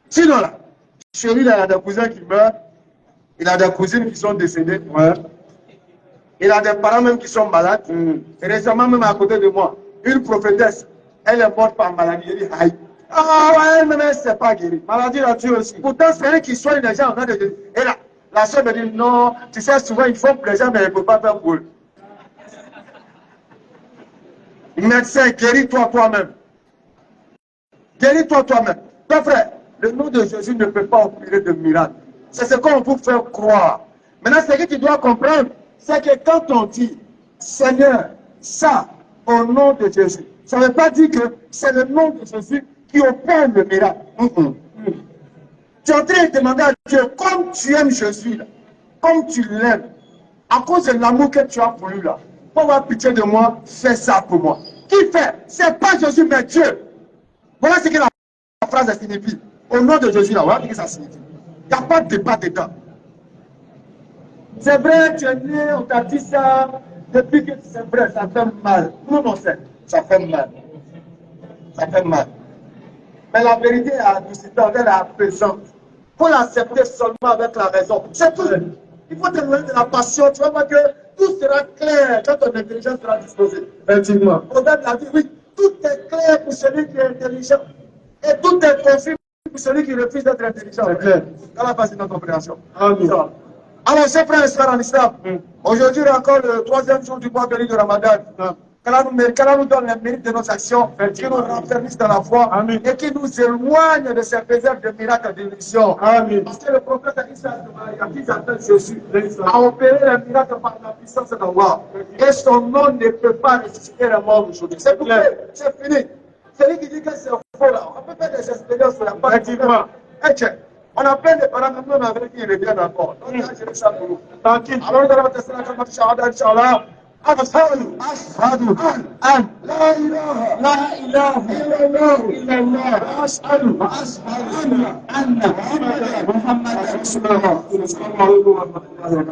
Sinon, là, chérie, là, il a des cousins qui meurent, il a des cousines qui sont décédées. Ouais. Il a des parents même qui sont malades. Et récemment, même à côté de moi, une prophétesse, elle est morte par maladie. Elle dit, aïe, Ah ouais, mais c'est pas guéri. Maladie la tue aussi. Pourtant, c'est elle qui soigne les gens en train de dire. Et là, la soeur me dit non, tu sais, souvent ils font plaisir, mais ils ne peuvent pas faire pour eux. Médecin, guéris-toi toi-même. Guéris-toi toi-même. Ton frère, le nom de Jésus ne peut pas opérer de miracle. C'est ce qu'on vous fait croire. Maintenant, ce que tu dois comprendre, c'est que quand on dit Seigneur, ça, au nom de Jésus, ça ne veut pas dire que c'est le nom de Jésus qui opère le miracle. Tu es en train de demander à Dieu, comme tu aimes Jésus, là, comme tu l'aimes, à cause de l'amour que tu as pour lui, là, pour avoir pitié de moi, fais ça pour moi. Qui fait? C'est pas Jésus, mais Dieu. Voilà ce que la phrase signifie. Au nom de Jésus, là, voilà ce que ça signifie. Il n'y a pas de débat dedans. C'est vrai, tu es né, on t'a dit ça, depuis que c'est vrai, ça fait mal. Nous, on sait, ça fait mal. Ça fait mal. Mais la vérité est adoucissante, elle est apaisante. Il faut l'accepter seulement avec la raison. C'est tout. Il faut te donner de la passion. Tu vas voir que tout sera clair quand ton intelligence sera disposée. Effectivement. Au delà de la vie, oui, tout est clair pour celui qui est intelligent. Et tout est confus pour celui qui refuse d'être intelligent. C'est clair. Dans la phase de notre compréhension. Amen. Alors, chers frères et sœurs en islam, aujourd'hui encore le 3e jour du mois béni de Ramadan. Qu'Allah nous donne le mérite de nos actions, qui nous raffermisse dans la foi. Amen. Et qui nous éloigne de ces réserves de miracles d'illusion. Parce que le prophète qui s'appelle Jésus a opéré le miracle par la puissance d'Allah. Et son nom ne peut pas ressusciter la mort aujourd'hui. C'est pour ça, c'est fini. Celui qui dit que c'est faux là, on peut faire des expériences sur la part. Effectivement. On a plein de parents, même on a vu qu'ils reviennent encore. Donc, j'ai ça pour nous. Tranquille. Alors, on va tester la caméra, Inch'Allah. أشهد أن لا إله إلا الله أشهد أن محمدا رسول الله.